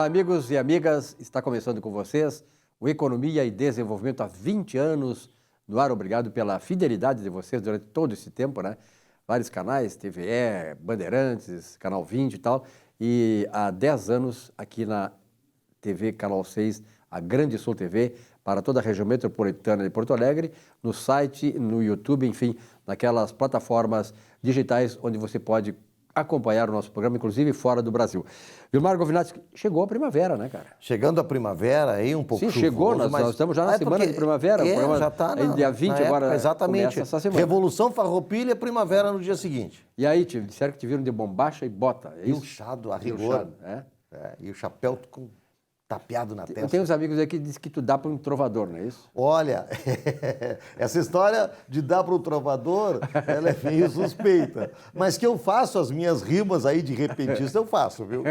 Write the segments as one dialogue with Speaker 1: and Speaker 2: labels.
Speaker 1: Olá, amigos e amigas. Está começando com vocês o Economia e Desenvolvimento há 20 anos no ar. Obrigado pela fidelidade de vocês durante todo esse tempo, né? Vários canais, TVE, Bandeirantes, Canal 20 e tal. E há 10 anos aqui na TV Canal 6, a Grande Sul TV, para toda a região metropolitana de Porto Alegre, no site, no YouTube, enfim, naquelas plataformas digitais onde você pode acompanhar o nosso programa, inclusive fora do Brasil. Vilmar Govinati, chegou a primavera, né, cara?
Speaker 2: Chegando a primavera, aí um pouco
Speaker 1: Sim,
Speaker 2: chuvoso,
Speaker 1: chegou, nós estamos já na semana de primavera. O programa
Speaker 2: já está
Speaker 1: dia 20 agora,
Speaker 2: exatamente.
Speaker 1: começa essa semana.
Speaker 2: Revolução Farroupilha, primavera no dia seguinte.
Speaker 1: E aí, disseram que te viram de bombacha e bota, é isso?
Speaker 2: Inchado a rigor.
Speaker 1: Inchado, é?
Speaker 2: E o chapéu com tapeado na testa.
Speaker 1: Tem uns amigos aí que dizem que tu dá para um trovador, não é isso?
Speaker 2: Olha, essa história de dar para o trovador, ela é meio suspeita. Mas que eu faço as minhas rimas aí de repentista, eu faço, viu?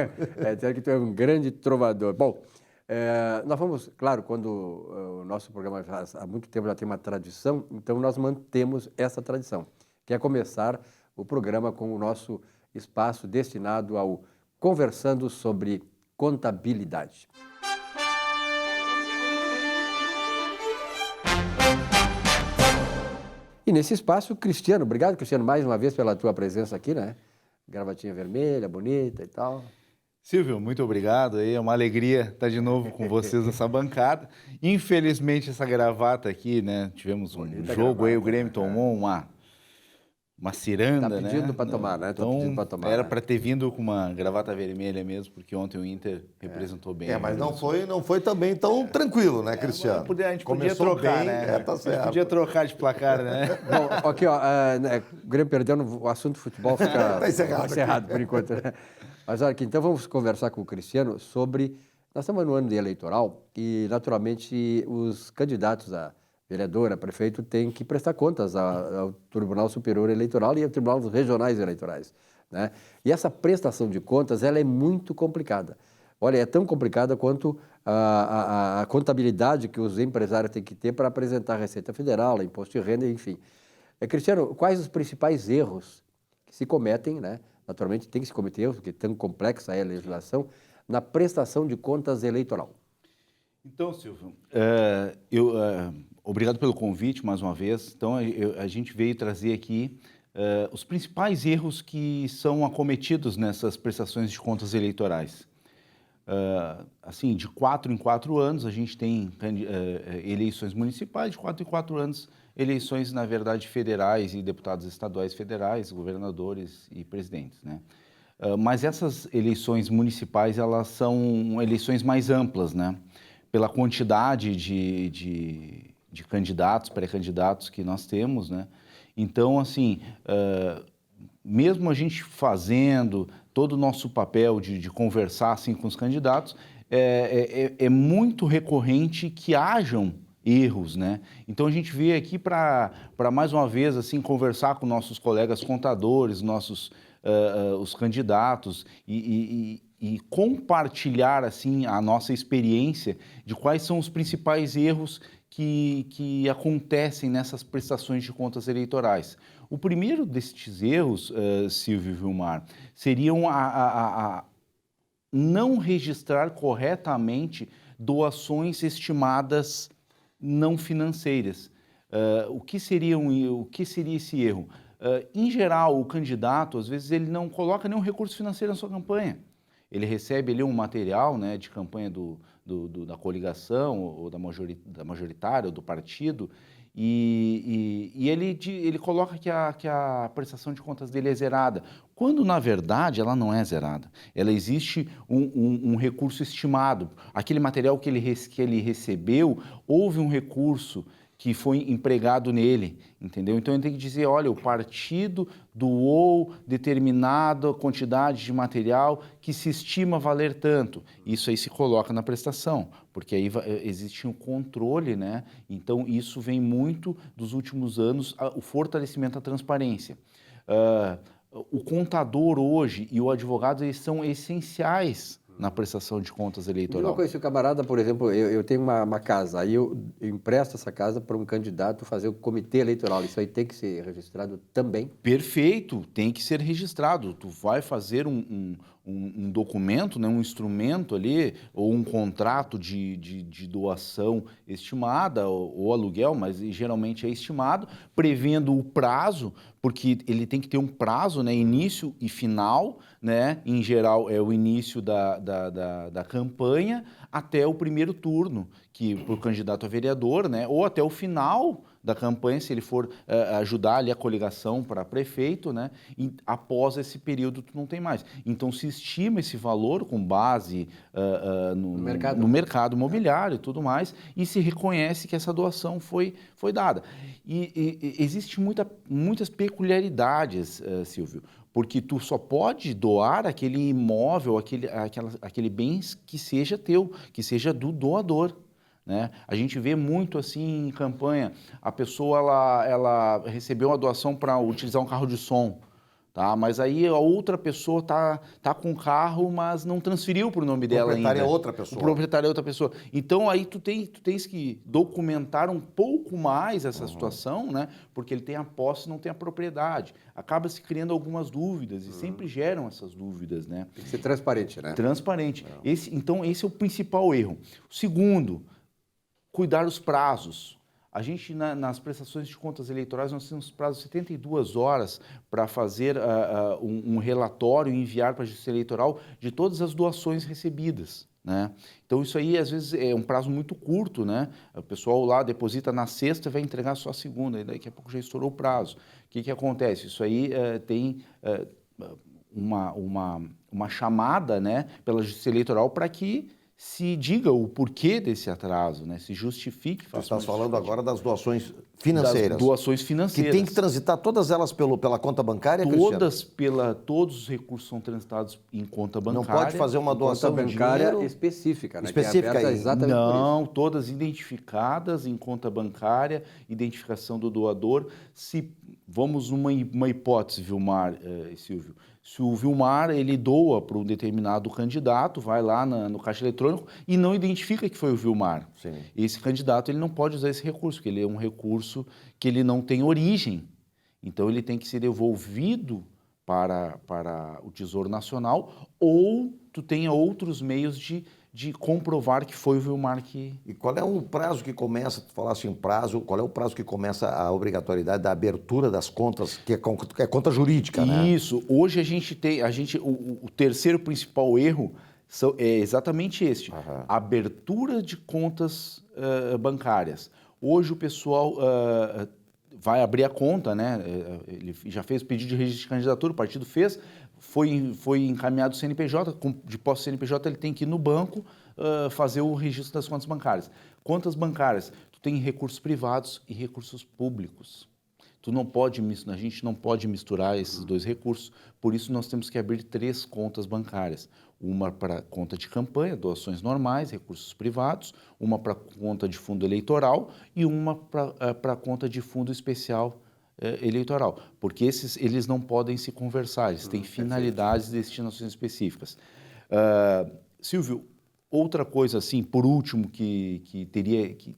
Speaker 1: Disseram que tu é um grande trovador. Bom, nós vamos, claro, quando o nosso programa há muito tempo já tem uma tradição, então nós mantemos essa tradição, que é começar o programa com o nosso espaço destinado ao Conversando sobre Contabilidade. E nesse espaço, Cristiano, obrigado, Cristiano, mais uma vez pela tua presença aqui, né? Gravatinha vermelha, bonita e tal.
Speaker 3: Silvio, muito obrigado. É uma alegria estar de novo com vocês nessa bancada. Infelizmente, essa gravata aqui, né? Tivemos um
Speaker 1: Bonita
Speaker 3: jogo
Speaker 1: gravata,
Speaker 3: aí, o Grêmio tomou uma ciranda,
Speaker 1: tá pedindo para tomar, né? Tô pedindo para tomar.
Speaker 3: Era para ter vindo com uma gravata vermelha mesmo, porque ontem o Inter representou bem.
Speaker 2: Mas não foi também tão tranquilo, né, Cristiano?
Speaker 3: A gente podia
Speaker 2: Começou
Speaker 3: trocar,
Speaker 2: bem,
Speaker 3: né?
Speaker 2: tá certo.
Speaker 3: A gente podia trocar de placar, né?
Speaker 1: Bom, aqui, ó, o Grêmio perdendo, o assunto futebol fica
Speaker 2: Tá encerrado
Speaker 1: por enquanto, né? Mas olha aqui, então vamos conversar com o Cristiano sobre... Nós estamos no ano eleitoral e, naturalmente, os candidatos a vereador, a prefeito, têm que prestar contas ao Tribunal Superior Eleitoral e ao Tribunal dos Regionais Eleitorais, né? E essa prestação de contas, ela é muito complicada. Olha, é tão complicada quanto a contabilidade que os empresários têm que ter para apresentar a Receita Federal, Imposto de Renda, enfim. Cristiano, quais os principais erros que se cometem, né? Naturalmente tem que se cometer erros, porque tão complexa é a legislação, na prestação de contas eleitoral.
Speaker 3: Então, Silvio, obrigado pelo convite mais uma vez. Então, a gente veio trazer aqui os principais erros que são acometidos nessas prestações de contas eleitorais. Assim, de 4 em 4 anos, a gente tem eleições municipais, de 4 em 4 anos, eleições, na verdade, federais e deputados estaduais federais, governadores e presidentes, né? Mas essas eleições municipais, elas são eleições mais amplas, né? Pela quantidade de candidatos, pré-candidatos que nós temos, né? Então, assim, mesmo a gente fazendo todo o nosso papel de conversar assim, com os candidatos, é muito recorrente que hajam erros, né? Então, a gente veio aqui para mais uma vez, assim, conversar com nossos colegas contadores, os candidatos e compartilhar assim a nossa experiência de quais são os principais erros que acontecem nessas prestações de contas eleitorais. O primeiro destes erros, Silvio e Vilmar, seriam a não registrar corretamente doações estimadas não financeiras. O que seria esse erro? Em geral, o candidato, às vezes, ele não coloca nenhum recurso financeiro na sua campanha. Ele recebe ali um material, né, de campanha da coligação, ou da majoritária, ou do partido, e ele coloca que a prestação de contas dele é zerada, quando, na verdade, ela não é zerada. Ela existe um recurso estimado. Aquele material que ele recebeu, houve um recurso que foi empregado nele, entendeu? Então, ele tem que dizer, olha, o partido doou determinada quantidade de material que se estima valer tanto. Isso aí se coloca na prestação, porque aí existe um controle, né? Então, isso vem muito dos últimos anos, o fortalecimento da transparência. O contador hoje e o advogado, eles são essenciais na prestação de contas eleitoral.
Speaker 1: Uma coisa, se o camarada, por exemplo, eu tenho uma casa, aí eu empresto essa casa para um candidato fazer o comitê eleitoral, isso aí tem que ser registrado também?
Speaker 3: Perfeito, tem que ser registrado. Tu vai fazer um um documento, né, um instrumento ali, ou um contrato de doação estimada, ou aluguel, mas geralmente é estimado, prevendo o prazo, porque ele tem que ter um prazo, né, início e final, né, em geral é o início da campanha até o primeiro turno, que para o candidato a vereador, né, ou até o final da campanha, se ele for ajudar ali a coligação para prefeito, né, e após esse período tu não tem mais. Então se estima esse valor com base no mercado imobiliário e tudo mais, e se reconhece que essa doação foi dada. E existe muitas peculiaridades, Silvio, porque tu só pode doar aquele imóvel, aquele bem que seja teu, que seja do doador. Né? A gente vê muito assim em campanha, a pessoa ela recebeu uma doação para utilizar um carro de som, tá? Mas aí a outra pessoa tá com o carro, mas não transferiu para o nome dela ainda. O proprietário é outra pessoa. O proprietário é outra pessoa. Então aí tu tens que documentar um pouco mais essa situação, né? Porque ele tem a posse e não tem a propriedade. Acaba se criando algumas dúvidas e sempre geram essas dúvidas, né?
Speaker 1: Tem que ser transparente, né?
Speaker 3: Transparente. Então esse é o principal erro. O segundo, cuidar dos prazos. A gente, nas prestações de contas eleitorais, nós temos prazo de 72 horas para fazer um relatório e enviar para a Justiça Eleitoral de todas as doações recebidas. Né? Então, isso aí, às vezes, é um prazo muito curto. Né? O pessoal lá deposita na sexta e vai entregar só a segunda, e daqui a pouco já estourou o prazo. O que acontece? Isso aí tem uma chamada, né, pela Justiça Eleitoral para que se diga o porquê desse atraso, né? Se justifique.
Speaker 2: Você está falando agora das doações financeiras.
Speaker 3: Das doações financeiras.
Speaker 2: Que tem que transitar todas elas pela conta bancária, Cristiano?
Speaker 3: Todos os recursos são transitados em conta bancária.
Speaker 2: Não pode fazer uma doação
Speaker 1: bancária específica, né?
Speaker 2: Específica
Speaker 1: que é exatamente
Speaker 3: não, todas identificadas em conta bancária, identificação do doador. Se vamos uma hipótese, Vilmar e Silvio. Se o Vilmar ele doa para um determinado candidato, vai lá no caixa eletrônico e não identifica que foi o Vilmar.
Speaker 2: Sim.
Speaker 3: Esse candidato ele não pode usar esse recurso, porque ele é um recurso que ele não tem origem. Então ele tem que ser devolvido para o Tesouro Nacional, ou tu tenha outros meios de comprovar que foi o Vilmar que...
Speaker 2: E qual é o prazo que começa, tu falaste em prazo, qual é o prazo que começa a obrigatoriedade da abertura das contas, que é conta jurídica, né?
Speaker 3: Isso, hoje a gente tem, o terceiro principal erro é exatamente este, abertura de contas bancárias. Hoje o pessoal vai abrir a conta, né? Ele já fez pedido de registro de candidatura, o partido fez, foi encaminhado o CNPJ, de posse do CNPJ ele tem que ir no banco fazer o registro das contas bancárias. Contas bancárias, tu tem recursos privados e recursos públicos. A gente não pode misturar esses dois recursos, por isso nós temos que abrir 3 contas bancárias. Uma para conta de campanha, doações normais, recursos privados, uma para conta de fundo eleitoral e uma para conta de fundo especial eleitoral, porque eles não podem se conversar, eles têm finalidades e destinações específicas. Silvio, outra coisa assim, por último, que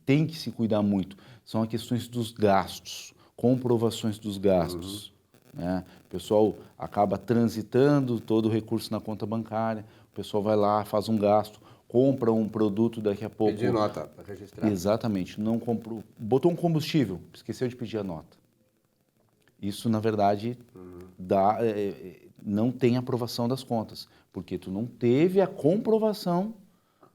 Speaker 3: tem que se cuidar muito, são as questões dos gastos, comprovações dos gastos. Né? O pessoal acaba transitando todo o recurso na conta bancária, o pessoal vai lá, faz um gasto, compra um produto daqui a pouco...
Speaker 1: Pedir nota para registrar.
Speaker 3: Exatamente, não comprou, botou um combustível, esqueceu de pedir a nota. Isso, na verdade, não tem aprovação das contas, porque tu não teve a comprovação,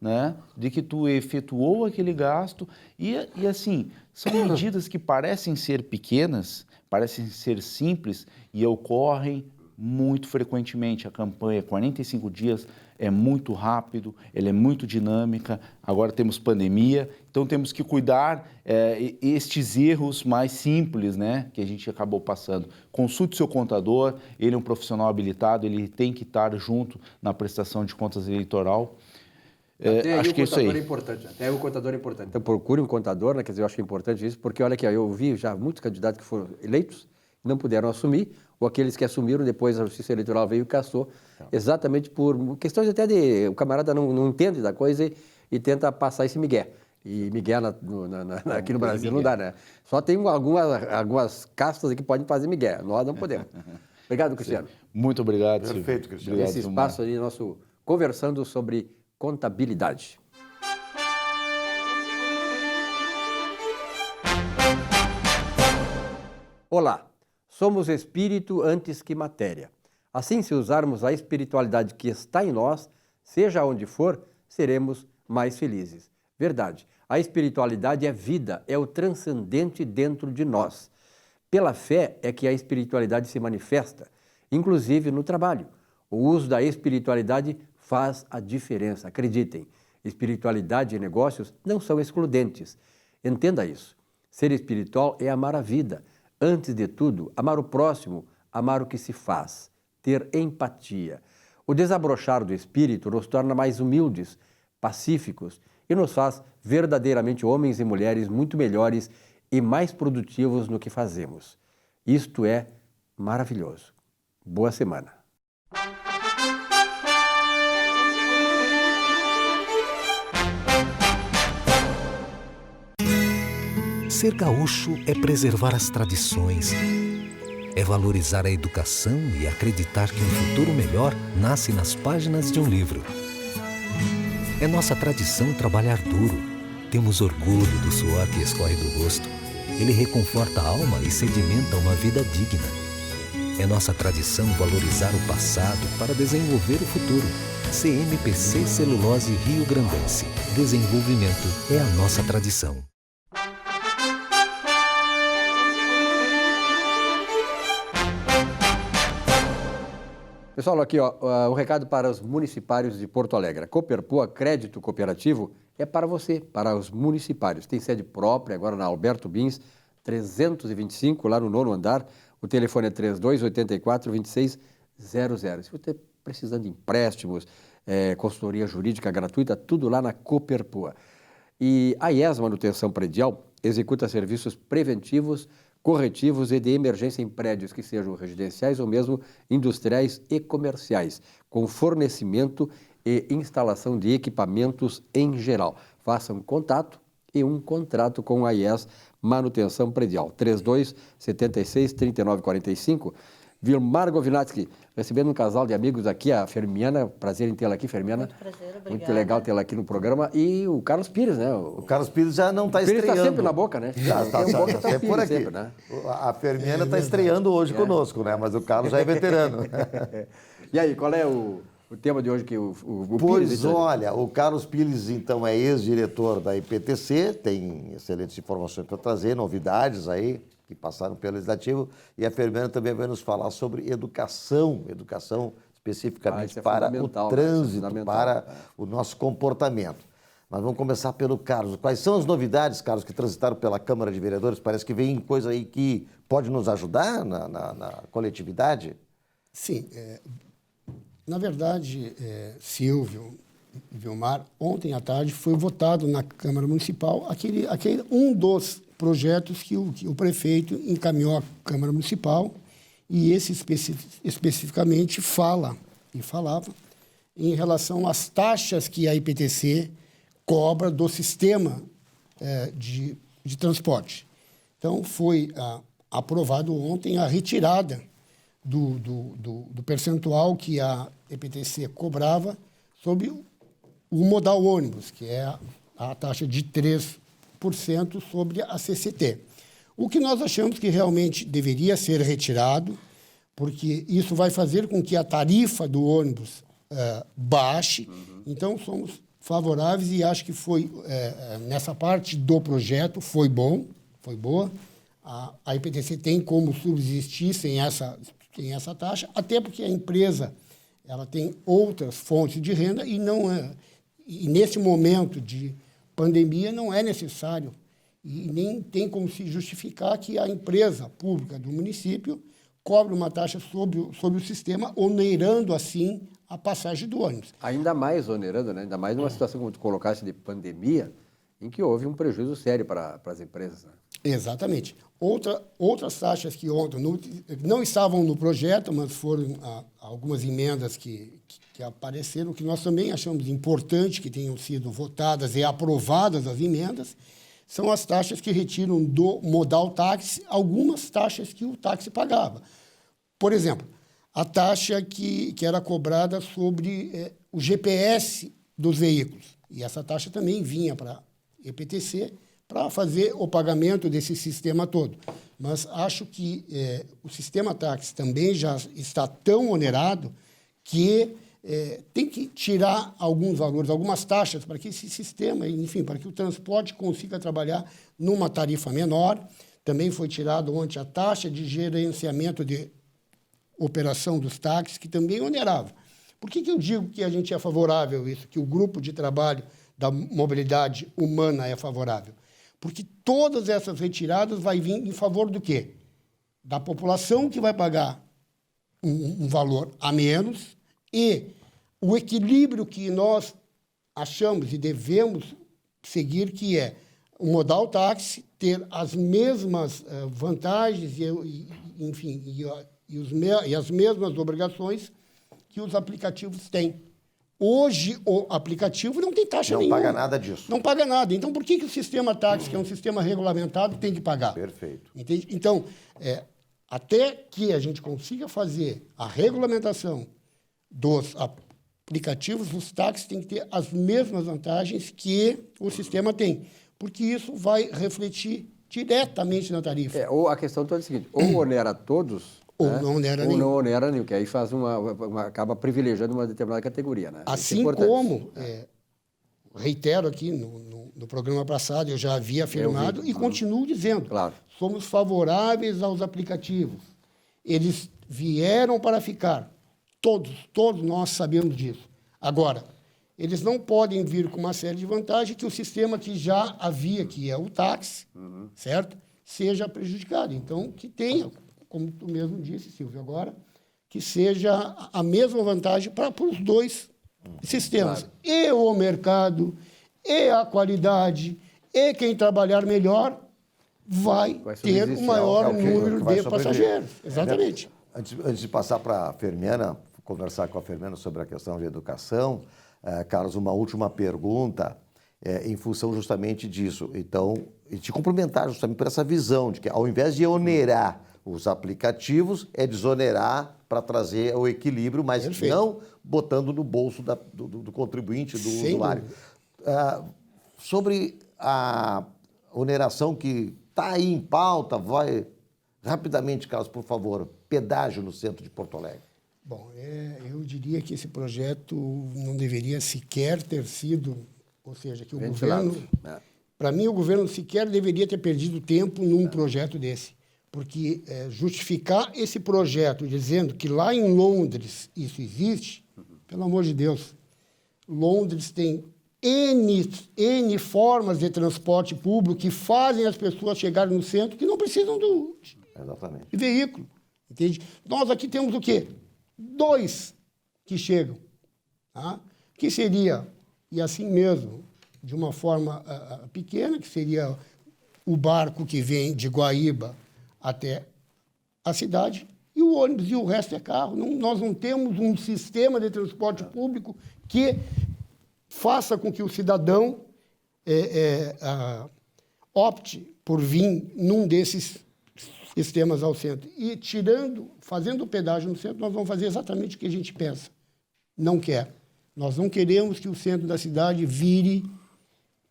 Speaker 3: né, de que tu efetuou aquele gasto. E assim, são medidas que parecem ser pequenas, parecem ser simples e ocorrem muito frequentemente. A campanha 45 dias é muito rápido, ela é muito dinâmica, agora temos pandemia, então temos que cuidar estes erros mais simples, né, que a gente acabou passando. Consulte seu contador, ele é um profissional habilitado, ele tem que estar junto na prestação de contas eleitoral. Acho que isso aí.
Speaker 1: Até o contador é importante. Então procure um contador, né, quer dizer, eu acho que é importante isso, porque olha aqui, eu vi já muitos candidatos que foram eleitos, não puderam assumir, ou aqueles que assumiram, depois a Justiça Eleitoral veio e cassou, exatamente por questões até de... O camarada não entende da coisa e tenta passar esse migué. E migué aqui no Brasil não dá, né? Só tem algumas castas que podem fazer migué, nós não podemos. Obrigado, Cristiano.
Speaker 3: Muito obrigado, Silvio.
Speaker 2: Perfeito, Cristiano.
Speaker 3: Obrigado,
Speaker 1: Esse espaço aí, nosso conversando sobre contabilidade. Olá, somos espírito antes que matéria. Assim, se usarmos a espiritualidade que está em nós, seja onde for, seremos mais felizes. Verdade, a espiritualidade é vida, é o transcendente dentro de nós. Pela fé é que a espiritualidade se manifesta, inclusive no trabalho. O uso da espiritualidade faz a diferença, acreditem. Espiritualidade e negócios não são excludentes. Entenda isso. Ser espiritual é amar a vida. Antes de tudo, amar o próximo, amar o que se faz, ter empatia. O desabrochar do espírito nos torna mais humildes, pacíficos e nos faz verdadeiramente homens e mulheres muito melhores e mais produtivos no que fazemos. Isto é maravilhoso. Boa semana.
Speaker 4: Ser gaúcho é preservar as tradições, é valorizar a educação e acreditar que um futuro melhor nasce nas páginas de um livro. É nossa tradição trabalhar duro. Temos orgulho do suor que escorre do rosto. Ele reconforta a alma e sedimenta uma vida digna. É nossa tradição valorizar o passado para desenvolver o futuro. CMPC Celulose Rio Grandense. Desenvolvimento é a nossa tradição.
Speaker 1: Pessoal, aqui ó, um recado para os municipários de Porto Alegre. A Coperpua Crédito Cooperativo é para você, para os municipários. Tem sede própria agora na Alberto Bins, 325, lá no 9º andar. O telefone é 3284-2600. Se você precisando de empréstimos, consultoria jurídica gratuita, tudo lá na Coperpua. E a IES Manutenção Predial executa serviços preventivos, corretivos e de emergência em prédios que sejam residenciais ou mesmo industriais e comerciais, com fornecimento e instalação de equipamentos em geral. Façam contato e um contrato com a IES Manutenção Predial. 3276-3945. Vilmar Govinatsky, recebendo um casal de amigos aqui, a Fermiana, prazer em tê-la aqui, Fermiana.
Speaker 5: Muito prazer, obrigada.
Speaker 1: Muito legal tê-la aqui no programa. E o Carlos Pires, né?
Speaker 2: O Carlos Pires já não está estreando.
Speaker 1: O Pires está sempre na boca, né?
Speaker 2: Já está sempre por aqui.
Speaker 1: Sempre, né?
Speaker 2: A Fermiana está estreando hoje conosco, né? Mas o Carlos já é veterano.
Speaker 1: E aí, qual é o tema de hoje que o
Speaker 2: Pois
Speaker 1: Pires...
Speaker 2: olha, o Carlos Pires, então, é ex-diretor da IPTC, tem excelentes informações para trazer, novidades aí, que passaram pelo Legislativo, e a Fermiana também vai nos falar sobre educação especificamente para o trânsito, para o nosso comportamento. Mas vamos começar pelo Carlos. Quais são as novidades, Carlos, que transitaram pela Câmara de Vereadores? Parece que vem coisa aí que pode nos ajudar na coletividade?
Speaker 6: Sim. Na verdade, Silvio e Vilmar, ontem à tarde foi votado na Câmara Municipal um dos projetos que o prefeito encaminhou à Câmara Municipal, e esse especificamente falava em relação às taxas que a IPTC cobra do sistema de transporte. Então, foi aprovado ontem a retirada do percentual que a IPTC cobrava sobre o modal ônibus, que é a taxa de 3% sobre a CCT. O que nós achamos que realmente deveria ser retirado, porque isso vai fazer com que a tarifa do ônibus baixe. Então, somos favoráveis e acho que foi, nessa parte do projeto, foi boa. A IPTC tem como subsistir sem essa taxa, até porque a empresa ela tem outras fontes de renda e nesse momento de pandemia não é necessário e nem tem como se justificar que a empresa pública do município cobre uma taxa sobre o sistema, onerando assim a passagem do ônibus.
Speaker 1: Ainda mais onerando, né? Ainda mais numa situação como tu colocaste de pandemia, em que houve um prejuízo sério para as empresas. Né?
Speaker 6: Exatamente. Outras taxas que ontem não estavam no projeto, mas foram algumas emendas que apareceram, que nós também achamos importante que tenham sido votadas e aprovadas as emendas, são as taxas que retiram do modal táxi algumas taxas que o táxi pagava. Por exemplo, a taxa que era cobrada sobre o GPS dos veículos. E essa taxa também vinha para a EPTC para fazer o pagamento desse sistema todo. Mas acho que o sistema táxi também já está tão onerado que tem que tirar alguns valores, algumas taxas, para que esse sistema, enfim, para que o transporte consiga trabalhar numa tarifa menor. Também foi tirado ontem a taxa de gerenciamento de operação dos táxis, que também onerava. Por que eu digo que a gente é favorável a isso, que o grupo de trabalho da mobilidade humana é favorável? Porque todas essas retiradas vai vir em favor do quê? Da população, que vai pagar um valor a menos, e o equilíbrio que nós achamos e devemos seguir, que é o modal táxi ter as mesmas vantagens enfim, e as mesmas obrigações que os aplicativos têm. Hoje, o aplicativo não tem taxa nenhuma.
Speaker 2: Não paga nada disso.
Speaker 6: Não paga nada. Então, por que o sistema táxi, que é um sistema regulamentado, tem que pagar?
Speaker 2: Perfeito.
Speaker 6: Entende? Então, até que a gente consiga fazer a regulamentação dos aplicativos, os táxis têm que ter as mesmas vantagens que o sistema tem, porque isso vai refletir diretamente na tarifa.
Speaker 1: Ou a questão toda é a seguinte, ou onera todos,
Speaker 6: ou
Speaker 1: né?
Speaker 6: não onera
Speaker 1: ou
Speaker 6: nenhum.
Speaker 1: não onera nenhum, que aí faz acaba privilegiando uma determinada categoria. Né?
Speaker 6: Assim como, reitero aqui no programa passado, eu já havia afirmado e continuo dizendo,
Speaker 1: Claro.
Speaker 6: somos favoráveis aos aplicativos. Eles vieram para ficar. Todos nós sabemos disso. Agora, eles não podem vir com uma série de vantagens que o sistema que já havia, que é o táxi, certo? Seja prejudicado. Então, que tenha, como tu mesmo disse, Silvio, agora, que seja a mesma vantagem para os dois sistemas.
Speaker 1: Claro.
Speaker 6: E o mercado, e a qualidade, e quem trabalhar melhor vai ter
Speaker 1: subsistir,
Speaker 6: o maior
Speaker 2: é o que
Speaker 6: número
Speaker 2: vai
Speaker 6: de
Speaker 2: sobreviver.
Speaker 6: passageiros. Exatamente.
Speaker 2: Antes de passar para a Fermiana, conversar com a Fermiana sobre a questão de educação, Carlos, uma última pergunta em função justamente disso. Então, e te cumprimentar justamente por essa visão de que, ao invés de onerar os aplicativos, é desonerar para trazer o equilíbrio, mas
Speaker 6: Perfeito.
Speaker 2: não botando no bolso do contribuinte, do
Speaker 6: Sem
Speaker 2: usuário. Sobre a oneração que está aí em pauta, vai rapidamente, Carlos, por favor, pedágio no centro de Porto Alegre.
Speaker 6: Bom, eu diria que esse projeto não deveria sequer ter sido, ou seja, que o
Speaker 1: Ventilado.
Speaker 6: governo, para mim, o governo sequer deveria ter perdido tempo num projeto desse, porque justificar esse projeto dizendo que lá em Londres isso existe, pelo amor de Deus, Londres tem N formas de transporte público que fazem as pessoas chegarem no centro que não precisam
Speaker 2: Exatamente.
Speaker 6: de veículo, entende? Nós aqui temos o quê? 2 que chegam, tá? Que seria, e assim mesmo, de uma forma pequena, que seria o barco que vem de Guaíba até a cidade, e o ônibus, e o resto é carro. Nós não temos um sistema de transporte público que faça com que o cidadão opte por vir num desses sistemas ao centro. E fazendo o pedágio no centro, nós vamos fazer exatamente o que a gente pensa. Não quer. Nós não queremos que o centro da cidade vire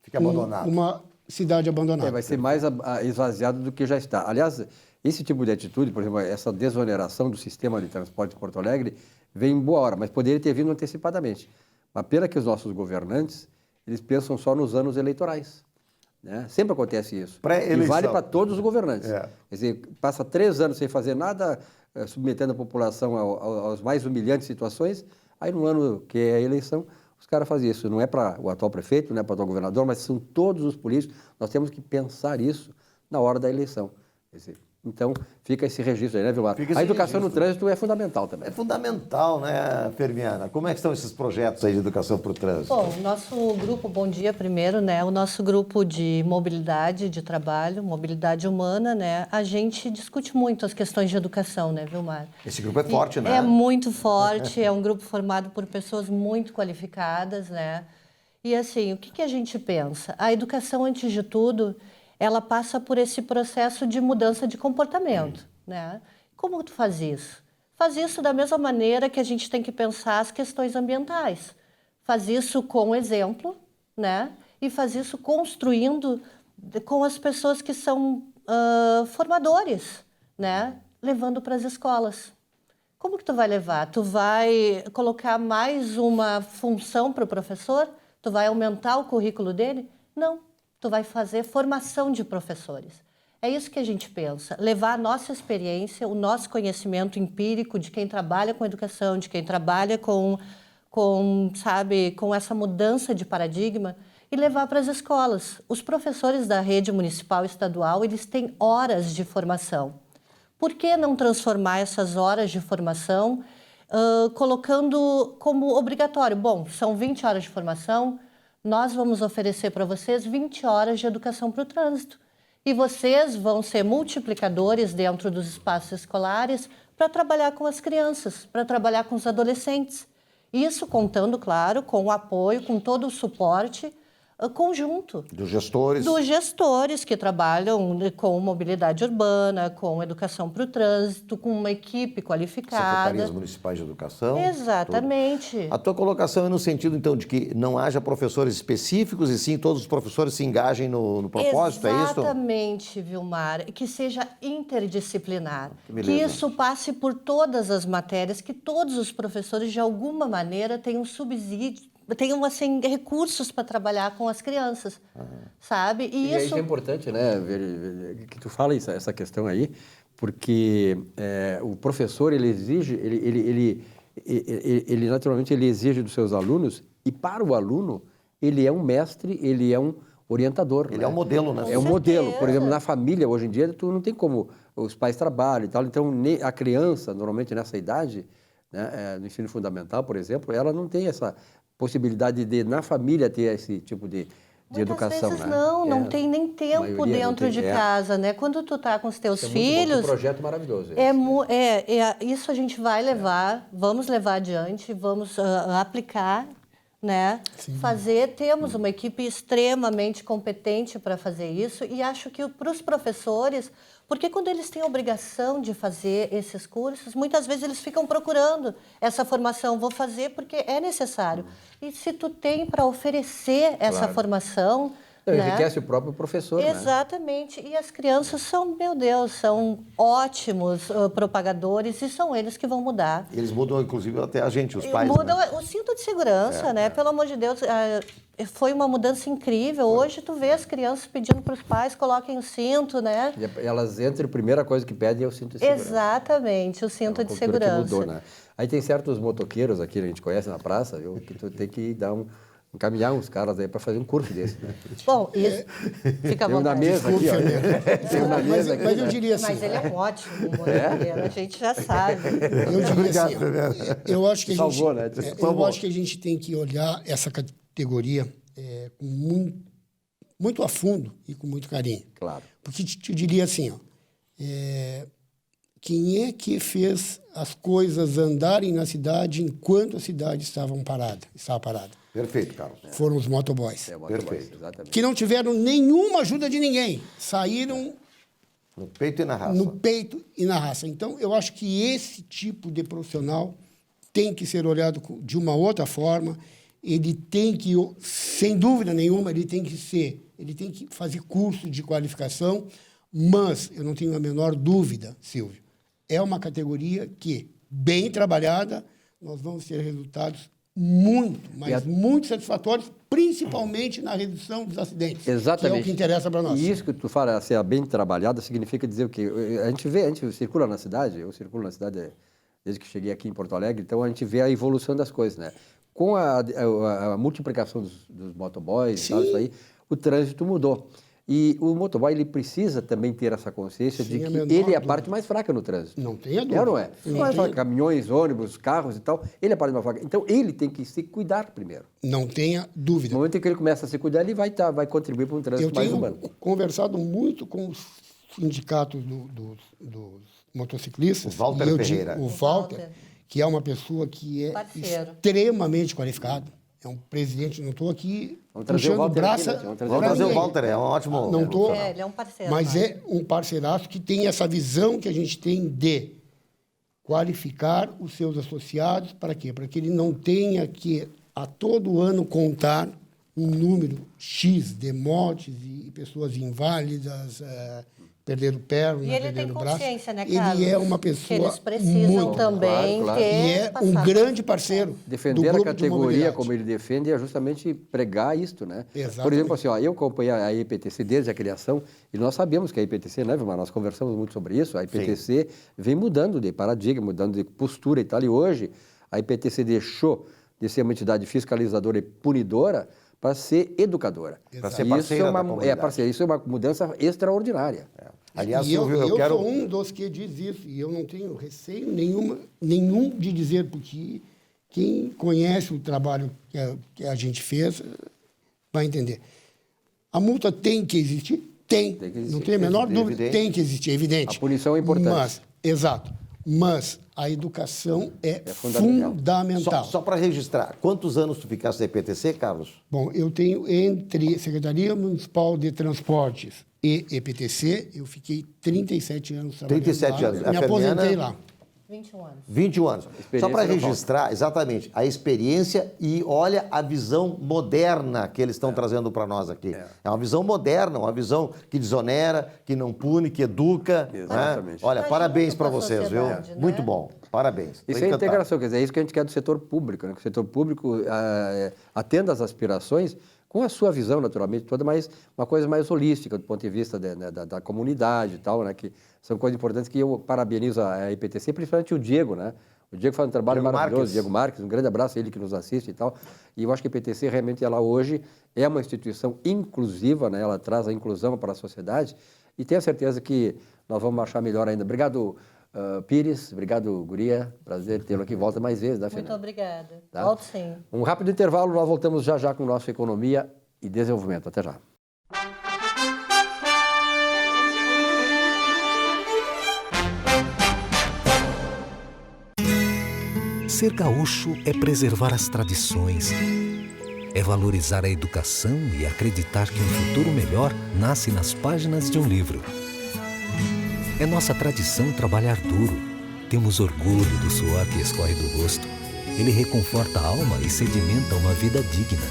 Speaker 2: Fica abandonado.
Speaker 6: uma cidade abandonada.
Speaker 1: Vai ser mais esvaziado do que já está. Aliás, esse tipo de atitude, por exemplo, essa desoneração do sistema de transporte de Porto Alegre, vem em boa hora, mas poderia ter vindo antecipadamente. Uma pena que os nossos governantes, eles pensam só nos anos eleitorais. Né? Sempre acontece isso. E vale para todos os governantes. Quer dizer, passa 3 anos sem fazer nada, submetendo a população às mais humilhantes situações, aí no ano que é a eleição, os caras fazem isso. Não é para o atual prefeito, não é para o atual governador, mas são todos os políticos. Nós temos que pensar isso na hora da eleição. Quer dizer, então, fica esse registro aí, né, Vilmar? A educação no trânsito é fundamental também.
Speaker 2: É fundamental, né, Fermiana? Como é que estão esses projetos aí de educação para o trânsito?
Speaker 5: Bom, o nosso grupo, bom dia primeiro, né? O nosso grupo de mobilidade de trabalho, mobilidade humana, né? A gente discute muito as questões de educação, né, Vilmar?
Speaker 2: Esse grupo é forte, né?
Speaker 5: É muito forte, é um grupo formado por pessoas muito qualificadas, né? E assim, o que a gente pensa? A educação, antes de tudo, ela passa por esse processo de mudança de comportamento, né? Como tu faz isso? Faz isso da mesma maneira que a gente tem que pensar as questões ambientais. Faz isso com exemplo, né? E faz isso construindo com as pessoas que são formadores, né? Levando para as escolas. Como que tu vai levar? Tu vai colocar mais uma função para o professor? Tu vai aumentar o currículo dele? Não. Tu vai fazer formação de professores. É isso que a gente pensa. Levar a nossa experiência, o nosso conhecimento empírico de quem trabalha com educação, de quem trabalha com essa mudança de paradigma e levar para as escolas. Os professores da rede municipal e estadual, eles têm horas de formação. Por que não transformar essas horas de formação colocando como obrigatório? Bom, são 20 horas de formação, nós vamos oferecer para vocês 20 horas de educação para o trânsito. E vocês vão ser multiplicadores dentro dos espaços escolares para trabalhar com as crianças, para trabalhar com os adolescentes. Isso contando, claro, com o apoio, com todo o suporte conjunto.
Speaker 2: Dos gestores.
Speaker 5: Dos gestores que trabalham com mobilidade urbana, com educação para o trânsito, com uma equipe qualificada.
Speaker 2: Secretarias Municipais de Educação.
Speaker 5: Exatamente.
Speaker 2: Tudo. A tua colocação é no sentido, então, de que não haja professores específicos e sim todos os professores se engajem no propósito, é isso?
Speaker 5: Exatamente, Vilmar. Que seja interdisciplinar.
Speaker 2: Beleza.
Speaker 5: Que isso passe por todas as matérias, que todos os professores, de alguma maneira, tenham subsídio, tenham assim, recursos para trabalhar com as crianças, sabe?
Speaker 1: E isso é importante, né, que tu fala essa questão aí, porque o professor, ele exige, ele naturalmente ele exige dos seus alunos, e para o aluno, ele é um mestre, ele é um orientador.
Speaker 2: Ele
Speaker 1: né?
Speaker 2: é um modelo, né?
Speaker 1: É um modelo. Por exemplo, na família, hoje em dia, tu não tem como os pais trabalham e tal, então a criança, normalmente nessa idade, né, no ensino fundamental, por exemplo, ela não tem essa possibilidade de, na família, ter esse tipo de educação.
Speaker 5: Muitas vezes
Speaker 1: né?
Speaker 5: não tem nem tempo dentro de casa, né? Quando tu tá com os teus filhos...
Speaker 1: É um projeto maravilhoso.
Speaker 5: Isso a gente vai levar, vamos levar adiante, vamos aplicar, né? Sim. Temos uma equipe extremamente competente para fazer isso e acho que para os professores, porque quando eles têm a obrigação de fazer esses cursos, muitas vezes eles ficam procurando essa formação, vou fazer porque é necessário. E se tu tem para oferecer essa formação...
Speaker 1: Enriquece o próprio professor,
Speaker 5: Exatamente. Né? E as crianças são, meu Deus, são ótimos propagadores e são eles que vão mudar.
Speaker 2: Eles mudam, inclusive, até a gente, os pais.
Speaker 5: Mudam o cinto de segurança, né? Pelo amor de Deus, foi uma mudança incrível. Hoje tu vê as crianças pedindo para os pais coloquem o cinto, né?
Speaker 1: E elas entram, a primeira coisa que pedem é o cinto de segurança.
Speaker 5: Exatamente, o cinto de segurança.
Speaker 1: Que mudou, né? Aí tem certos motoqueiros aqui, a gente conhece na praça, viu? Que tu tem que encaminhar uns caras aí para fazer um curso desse. Né?
Speaker 5: Bom, isso fica à vontade.
Speaker 1: Tem um na mesa aqui, ó. Tem um na mesa aqui.
Speaker 6: Mas eu diria assim...
Speaker 5: Mas ele é um ótimo motoqueiro, a gente já sabe.
Speaker 6: Eu diria assim, eu acho que
Speaker 1: Salvou, né?
Speaker 6: Eu acho que a gente tem que olhar essa categoria com muito a fundo e com muito carinho.
Speaker 1: Claro.
Speaker 6: Porque eu diria assim, ó, quem é que fez as coisas andarem na cidade enquanto a cidade estava parada?
Speaker 2: Perfeito, Carlos.
Speaker 6: Foram os motoboys.
Speaker 2: Perfeito.
Speaker 1: Exatamente.
Speaker 6: Que não tiveram nenhuma ajuda de ninguém. Saíram...
Speaker 2: No peito e na raça.
Speaker 6: No peito e na raça. Então, eu acho que esse tipo de profissional tem que ser olhado de uma outra forma. Ele tem que, sem dúvida nenhuma, ele tem que fazer curso de qualificação, mas eu não tenho a menor dúvida, Silvio, é uma categoria que, bem trabalhada, nós vamos ter resultados muito satisfatórios, principalmente na redução dos acidentes.
Speaker 1: Exatamente.
Speaker 6: Que é o que interessa para nós.
Speaker 1: E isso que tu fala, ser bem trabalhada, significa dizer o quê? A gente circula na cidade, eu circulo na cidade desde que cheguei aqui em Porto Alegre, então a gente vê a evolução das coisas, né? Com a multiplicação dos motoboys e tal, isso aí, o trânsito mudou. E o motoboy, ele precisa também ter essa consciência de que ele é a parte mais fraca no trânsito.
Speaker 6: Não tenha dúvida.
Speaker 1: É ou não é? Caminhões, ônibus, carros e tal, ele é a parte mais fraca. Então, ele tem que se cuidar primeiro.
Speaker 6: Não tenha dúvida.
Speaker 1: No momento em que ele começa a se cuidar, ele vai contribuir para um trânsito mais humano.
Speaker 6: Eu tenho conversado muito com os sindicatos dos motociclistas.
Speaker 2: O Walter Ferreira.
Speaker 6: O Walter, que é uma pessoa que é extremamente qualificado. É um presidente, não estou aqui puxando o braço.
Speaker 2: Vamos trazer o Walter, é um ótimo...
Speaker 6: Não estou.
Speaker 5: Ele é um parceiro.
Speaker 6: Mas é um parceiraço que tem essa visão que a gente tem de qualificar os seus associados para quê? Para que ele não tenha que, a todo ano, contar um número X de mortes e pessoas inválidas, perderam perna,
Speaker 5: E ele tem
Speaker 6: perderam braço.
Speaker 5: consciência, né, Carlos?
Speaker 6: Ele é uma pessoa
Speaker 5: que eles precisam
Speaker 6: muito...
Speaker 5: também
Speaker 1: claro.
Speaker 5: ter...
Speaker 6: E é um grande parceiro do
Speaker 1: Defender a
Speaker 6: grupo de
Speaker 1: categoria
Speaker 6: mobilidade.
Speaker 1: como ele defende é justamente pregar isto, né?
Speaker 6: Exatamente.
Speaker 1: Por exemplo, assim, ó, eu acompanhei a IPTC desde a criação e nós sabemos que a IPTC, né, Vilmar? Nós conversamos muito sobre isso. A IPTC vem mudando de paradigma, mudando de postura e tal. E hoje a IPTC deixou de ser uma entidade fiscalizadora e punidora para ser educadora.
Speaker 2: Para ser
Speaker 1: E
Speaker 2: parceira da
Speaker 1: isso
Speaker 2: comunidade.
Speaker 1: parceira, isso é uma mudança extraordinária.
Speaker 2: Aliás,
Speaker 6: E eu,
Speaker 2: Silvio, eu quero...
Speaker 6: sou um dos que diz isso, e eu não tenho receio nenhum de dizer, porque quem conhece o trabalho que a gente fez vai entender. A multa tem que existir? Tem.
Speaker 1: Tem que existir.
Speaker 6: Não tem a menor dúvida,
Speaker 2: Evidente.
Speaker 6: tem que existir, é evidente.
Speaker 1: A punição é importante.
Speaker 6: Exato. Mas a educação é
Speaker 1: fundamental.
Speaker 6: fundamental.
Speaker 2: Só para registrar, quantos anos tu ficaste na IPTC, Carlos?
Speaker 6: Bom, eu tenho entre Secretaria Municipal de Transportes e EPTC, eu fiquei 37 anos trabalhando
Speaker 2: 37
Speaker 6: lá.
Speaker 2: anos.
Speaker 6: Me
Speaker 2: A
Speaker 6: aposentei
Speaker 2: Fermiana?
Speaker 6: lá.
Speaker 5: 21 anos.
Speaker 2: 21 anos. Só
Speaker 1: Experiência
Speaker 2: para
Speaker 1: não
Speaker 2: registrar, exatamente, a experiência e olha a visão moderna que eles estão trazendo para nós aqui. É uma visão moderna, uma visão que desonera, que não pune, que educa. Né?
Speaker 1: Exatamente.
Speaker 2: Olha,
Speaker 5: Tá
Speaker 2: parabéns
Speaker 5: junto
Speaker 2: para
Speaker 5: com a
Speaker 2: vocês, viu?
Speaker 5: sociedade, né?
Speaker 2: Muito bom. Parabéns. Tô
Speaker 1: Isso é
Speaker 2: encantado.
Speaker 1: integração, quer dizer, é isso que a gente quer do setor público, né? Que o setor público atenda às aspirações com a sua visão, naturalmente, toda, mas uma coisa mais holística do ponto de vista da comunidade e tal, né? Que são coisas importantes que eu parabenizo a IPTC, principalmente o Diego, né? O Diego faz um trabalho
Speaker 2: Diego
Speaker 1: maravilhoso,
Speaker 2: Marques.
Speaker 1: Diego Marques, um grande abraço a ele que nos assiste e tal. E eu acho que a IPTC realmente, ela hoje é uma instituição inclusiva, né? Ela traz a inclusão para a sociedade e tenho certeza que nós vamos marchar melhor ainda. Obrigado, Pires, obrigado, Guria, prazer tê-lo aqui, volta mais vezes, né,
Speaker 5: Muito
Speaker 1: Fernanda?
Speaker 5: obrigada.
Speaker 1: Tá?
Speaker 5: Volto sim.
Speaker 1: Um rápido intervalo, nós voltamos já já com o nosso Economia e Desenvolvimento. Até já.
Speaker 4: Ser gaúcho é preservar as tradições, é valorizar a educação e acreditar que um futuro melhor nasce nas páginas de um livro. É nossa tradição trabalhar duro. Temos orgulho do suor que escorre do rosto. Ele reconforta a alma e sedimenta uma vida digna.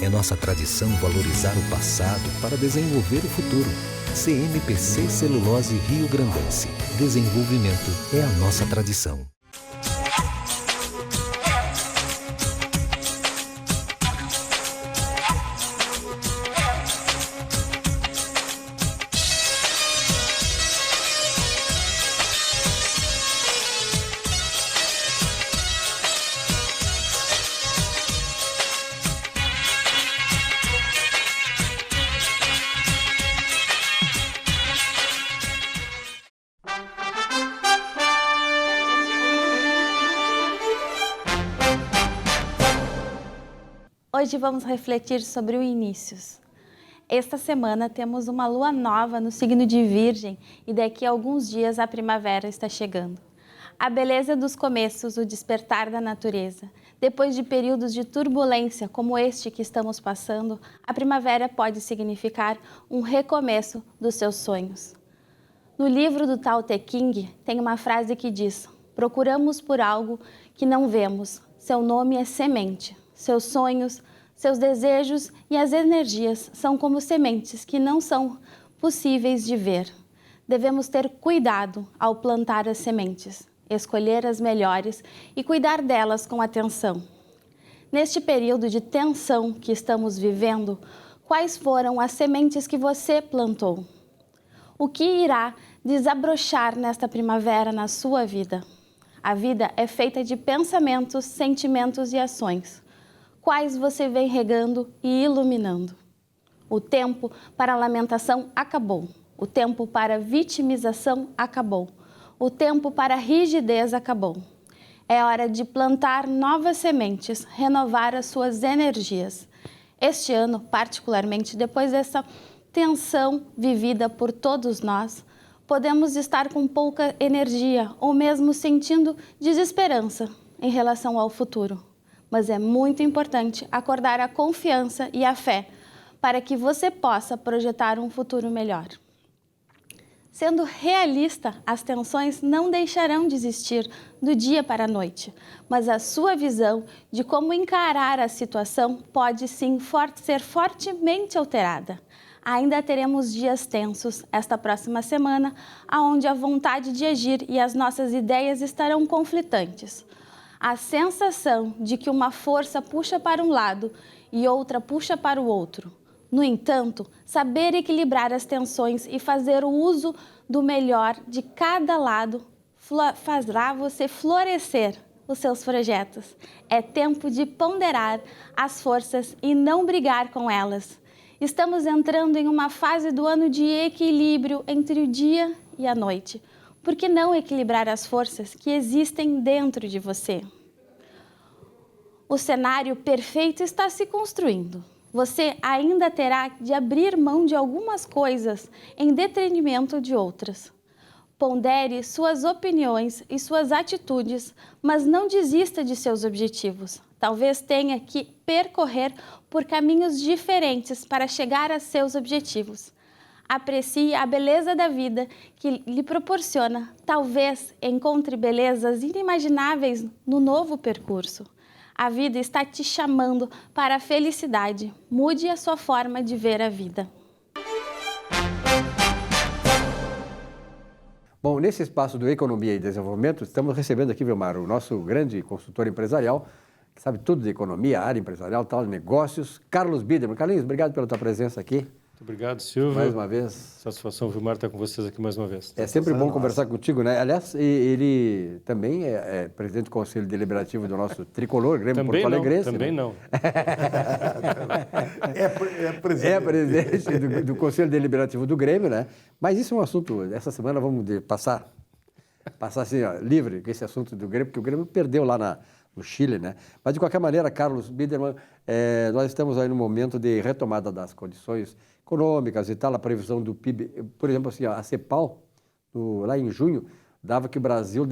Speaker 4: É nossa tradição valorizar o passado para desenvolver o futuro. CMPC Celulose Rio Grandense. Desenvolvimento é a nossa tradição.
Speaker 7: Hoje vamos refletir sobre o inícios. Esta semana temos uma lua nova no signo de Virgem e daqui a alguns dias a primavera está chegando. A beleza dos começos, o despertar da natureza. Depois de períodos de turbulência como este que estamos passando, a primavera pode significar um recomeço dos seus sonhos. No livro do Tao Te Ching tem uma frase que diz: procuramos por algo que não vemos, seu nome é semente, seus sonhos, seus desejos e as energias são como sementes que não são possíveis de ver. Devemos ter cuidado ao plantar as sementes, escolher as melhores e cuidar delas com atenção. Neste período de tensão que estamos vivendo, quais foram as sementes que você plantou? O que irá desabrochar nesta primavera na sua vida? A vida é feita de pensamentos, sentimentos e ações. Quais você vem regando e iluminando? O tempo para a lamentação acabou. O tempo para a vitimização acabou. O tempo para a rigidez acabou. É hora de plantar novas sementes, renovar as suas energias. Este ano, particularmente depois dessa tensão vivida por todos nós, podemos estar com pouca energia ou mesmo sentindo desesperança em relação ao futuro. Mas é muito importante acordar a confiança e a fé para que você possa projetar um futuro melhor. Sendo realista, as tensões não deixarão de existir do dia para a noite, mas a sua visão de como encarar a situação pode sim ser fortemente alterada. Ainda teremos dias tensos esta próxima semana, onde a vontade de agir e as nossas ideias estarão conflitantes. A sensação de que uma força puxa para um lado e outra puxa para o outro. No entanto, saber equilibrar as tensões e fazer o uso do melhor de cada lado fará você florescer os seus projetos. É tempo de ponderar as forças e não brigar com elas. Estamos entrando em uma fase do ano de equilíbrio entre o dia e a noite. Por que não equilibrar as forças que existem dentro de você? O cenário perfeito está se construindo. Você ainda terá de abrir mão de algumas coisas em detrimento de outras. Pondere suas opiniões e suas atitudes, mas não desista de seus objetivos. Talvez tenha que percorrer por caminhos diferentes para chegar a seus objetivos. Aprecie a beleza da vida que lhe proporciona. Talvez encontre belezas inimagináveis no novo percurso. A vida está te chamando para a felicidade. Mude a sua forma de ver a vida.
Speaker 1: Bom, nesse espaço do Economia e Desenvolvimento, estamos recebendo aqui, Vilmar, o nosso grande consultor empresarial, que sabe tudo de economia, área empresarial, tal, negócios, Carlos Biderman. Carlinhos, obrigado pela tua presença aqui.
Speaker 8: Muito obrigado, Silvio.
Speaker 1: Mais uma vez.
Speaker 8: Satisfação, Vilmar, estar com vocês aqui mais uma vez.
Speaker 1: É sempre bom conversar contigo, né? Aliás, ele também é presidente do Conselho Deliberativo do nosso tricolor, Grêmio Porto Alegrense.
Speaker 8: Também não.
Speaker 2: É presidente.
Speaker 1: É presidente do Conselho Deliberativo do Grêmio, né? Mas isso é um assunto, essa semana vamos passar assim, ó, livre com esse assunto do Grêmio, porque o Grêmio perdeu lá no Chile, né? Mas, de qualquer maneira, Carlos Biderman, nós estamos aí no momento de retomada das condições econômicas e tal, a previsão do PIB. Por exemplo, assim, a CEPAL, lá em junho, dava que o Brasil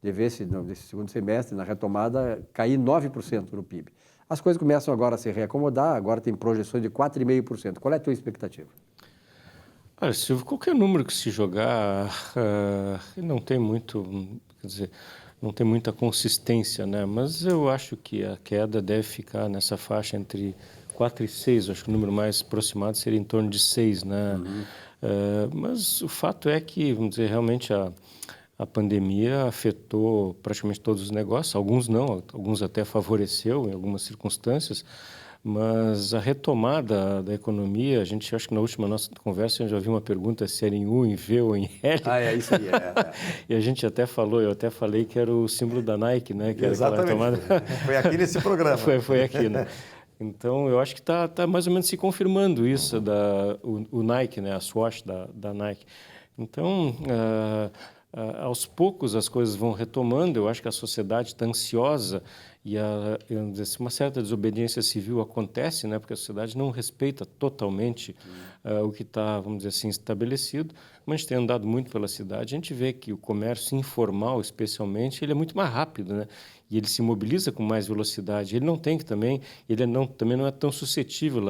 Speaker 1: devesse, nesse segundo semestre, na retomada, cair 9% no PIB. As coisas começam agora a se reacomodar, agora tem projeções de 4,5%. Qual é a tua expectativa?
Speaker 8: Olha, Silvio, qualquer número que se jogar não tem muito, quer dizer, não tem muita consistência, né? Mas eu acho que a queda deve ficar nessa faixa entre 4 e 6, acho que o número mais aproximado seria em torno de 6, né? Mas o fato é que, vamos dizer, realmente a pandemia afetou praticamente todos os negócios, alguns não, alguns até favoreceu em algumas circunstâncias, mas a retomada da economia, a gente, acho que na última nossa conversa, a gente já viu uma pergunta se era em U, em V ou em L.
Speaker 1: É isso aí.
Speaker 8: E a gente até falou, eu até falei que era o símbolo da Nike, né? Que
Speaker 2: exatamente.
Speaker 8: Era aquela retomada...
Speaker 2: Foi aqui nesse programa.
Speaker 8: Foi aqui, né? Então, eu acho que está mais ou menos se confirmando isso, o Nike, né? A Swatch da Nike. Então, aos poucos as coisas vão retomando, eu acho que a sociedade está ansiosa e uma certa desobediência civil acontece, né? Porque a sociedade não respeita totalmente o que está, vamos dizer assim, estabelecido. Mas a gente tem andado muito pela cidade, a gente vê que o comércio informal, especialmente, ele é muito mais rápido, né? E ele se mobiliza com mais velocidade. Ele não tem que também, também não é tão suscetível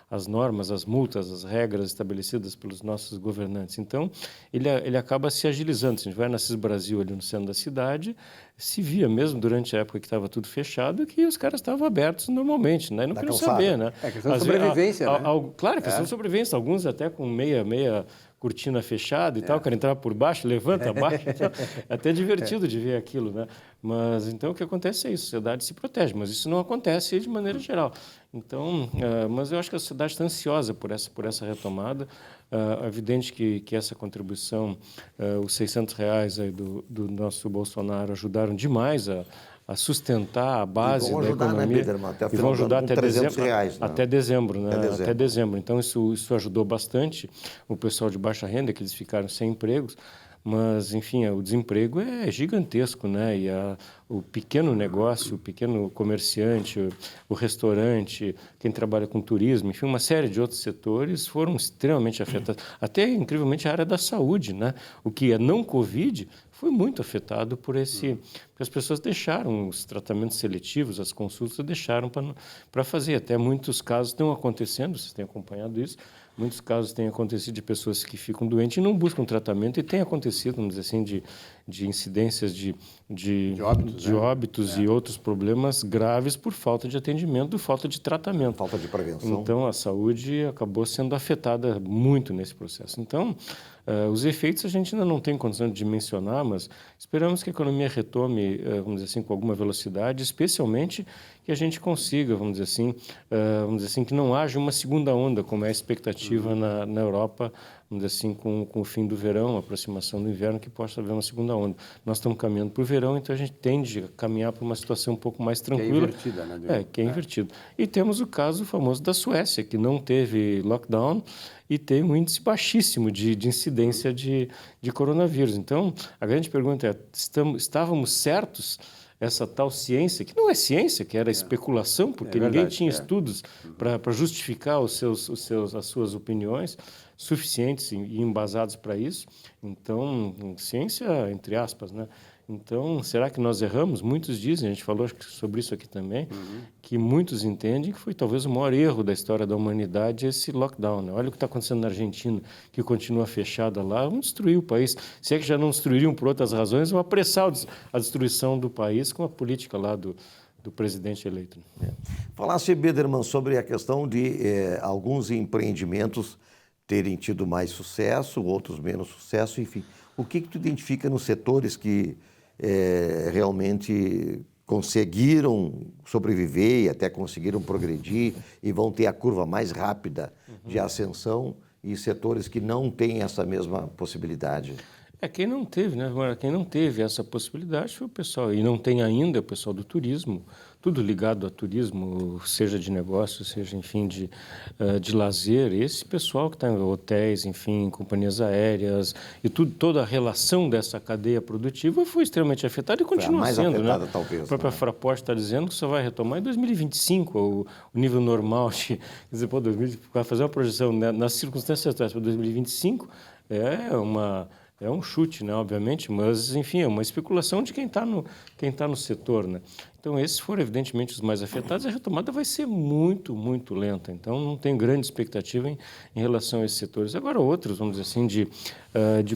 Speaker 8: às normas, às multas, às regras estabelecidas pelos nossos governantes. Então, ele acaba se agilizando. Se a gente vai na Assis Brasil, ali no centro da cidade, se via mesmo durante a época que estava tudo fechado, que os caras estavam abertos normalmente, né? E não queriam saber, né?
Speaker 1: É questão de sobrevivência, né?
Speaker 8: Claro, é questão de sobrevivência. Alguns até com meia cortina fechada e tal, o cara entrava por baixo, levanta, abaixa. É até divertido de ver aquilo, né? Mas então o que acontece é isso, a sociedade se protege, mas isso não acontece de maneira geral. Então, mas eu acho que a sociedade está ansiosa por essa retomada. É evidente que essa contribuição, os R$600 aí do nosso Bolsonaro ajudaram demais a sustentar a base da economia,
Speaker 2: né,
Speaker 8: e vão ajudar até dezembro,
Speaker 2: reais, né?
Speaker 8: até dezembro, né? Até dezembro. Então isso ajudou bastante o pessoal de baixa renda, que eles ficaram sem empregos. Mas, enfim, o desemprego é gigantesco, né? E o pequeno negócio, o pequeno comerciante, o restaurante, quem trabalha com turismo, enfim, uma série de outros setores foram extremamente afetados. Até, incrivelmente, a área da saúde, né? O que é não Covid foi muito afetado por porque as pessoas deixaram os tratamentos seletivos, as consultas deixaram para fazer. Até muitos casos estão acontecendo, vocês têm acompanhado isso, muitos casos têm acontecido de pessoas que ficam doentes e não buscam tratamento, e tem acontecido, vamos dizer assim, de incidências de óbitos e outros problemas graves por falta de atendimento, falta de tratamento.
Speaker 2: Falta de prevenção.
Speaker 8: Então, a saúde acabou sendo afetada muito nesse processo. Então, os efeitos a gente ainda não tem condição de dimensionar, mas esperamos que a economia retome, vamos dizer assim, com alguma velocidade, especialmente que a gente consiga, vamos dizer assim, que não haja uma segunda onda, como é a expectativa na Europa, vamos dizer assim, com o fim do verão, a aproximação do inverno, que possa haver uma segunda onda. Nós estamos caminhando para o verão, então a gente tende a caminhar para uma situação um pouco mais tranquila.
Speaker 1: Que é invertida, né?
Speaker 8: Que é invertido. E temos o caso famoso da Suécia, que não teve lockdown e tem um índice baixíssimo de incidência de coronavírus. Então, a grande pergunta é, estávamos certos? Essa tal ciência, que não é ciência, que era especulação, porque ninguém tinha estudos para justificar as suas opiniões suficientes e embasados para isso. Então, ciência, entre aspas, né? Então, será que nós erramos? Muitos dizem, a gente falou sobre isso aqui também, que muitos entendem que foi talvez o maior erro da história da humanidade esse lockdown, né? Olha o que está acontecendo na Argentina, que continua fechada lá, vão destruir o país. Se é que já não destruiriam por outras razões, vão apressar a destruição do país com a política lá do presidente eleito.
Speaker 2: Falasse, Biderman, sobre a questão de alguns empreendimentos terem tido mais sucesso, outros menos sucesso, enfim. O que tu identifica nos setores que realmente conseguiram sobreviver e até conseguiram progredir e vão ter a curva mais rápida de ascensão, e setores que não têm essa mesma possibilidade?
Speaker 8: Quem não teve, né? Quem não teve essa possibilidade foi o pessoal, e não tem ainda, o pessoal do turismo, tudo ligado a turismo, seja de negócio, seja, enfim, de lazer. Esse pessoal que está em hotéis, enfim, companhias aéreas, e toda a relação dessa cadeia produtiva foi extremamente afetada e continua
Speaker 2: mais
Speaker 8: sendo,
Speaker 2: afetada,
Speaker 8: né?
Speaker 2: talvez,
Speaker 8: a própria Fraport está dizendo que só vai retomar em 2025 o nível normal de, quer dizer, para fazer uma projeção, né, nas circunstâncias atuais para 2025 é um chute, né, obviamente, mas, enfim, é uma especulação de quem está no setor, né? Então, esses foram, evidentemente, os mais afetados. A retomada vai ser muito, muito lenta. Então, não tem grande expectativa em relação a esses setores. Agora, outros, vamos dizer assim, de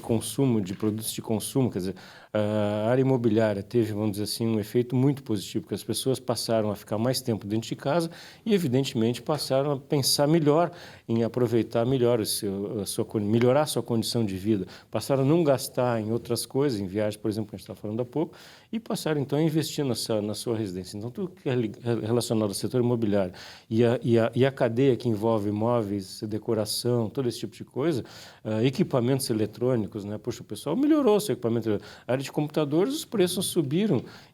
Speaker 8: consumo, de produtos de consumo, quer dizer, a área imobiliária teve, vamos dizer assim, um efeito muito positivo, porque as pessoas passaram a ficar mais tempo dentro de casa e, evidentemente, passaram a pensar melhor em aproveitar melhor melhorar a sua condição de vida, passaram a não gastar em outras coisas, em viagens, por exemplo, que a gente estava falando há pouco, e passaram, então, a investir na sua residência. Então, tudo que é relacionado ao setor imobiliário e a cadeia que envolve imóveis, decoração, todo esse tipo de coisa, equipamentos eletrônicos, né? Poxa, o pessoal melhorou o seu equipamento eletrônico. A área de computadores, os preços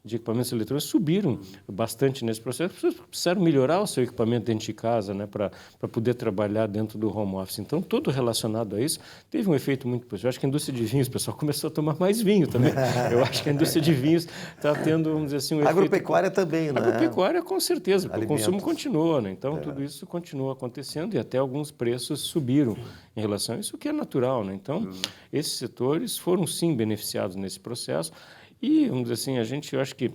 Speaker 8: de equipamentos eletrônicos subiram bastante nesse processo. As pessoas precisaram melhorar o seu equipamento dentro de casa, né? Para poder trabalhar dentro do home office. Então, tudo relacionado a isso teve um efeito muito positivo. Eu acho que a indústria de vinhos, o pessoal começou a tomar mais vinho também. Eu acho que a indústria de vinhos está tendo, vamos dizer assim, um efeito...
Speaker 2: Agropecuária também, né?
Speaker 8: Agropecuária, com certeza, porque
Speaker 2: Alimentos.
Speaker 8: o consumo continua, né? Então, tudo isso continua acontecendo e até alguns preços subiram em relação a isso, o que é natural, né? Então, esses setores foram, sim, beneficiados nesse processo e, vamos dizer assim, eu acho que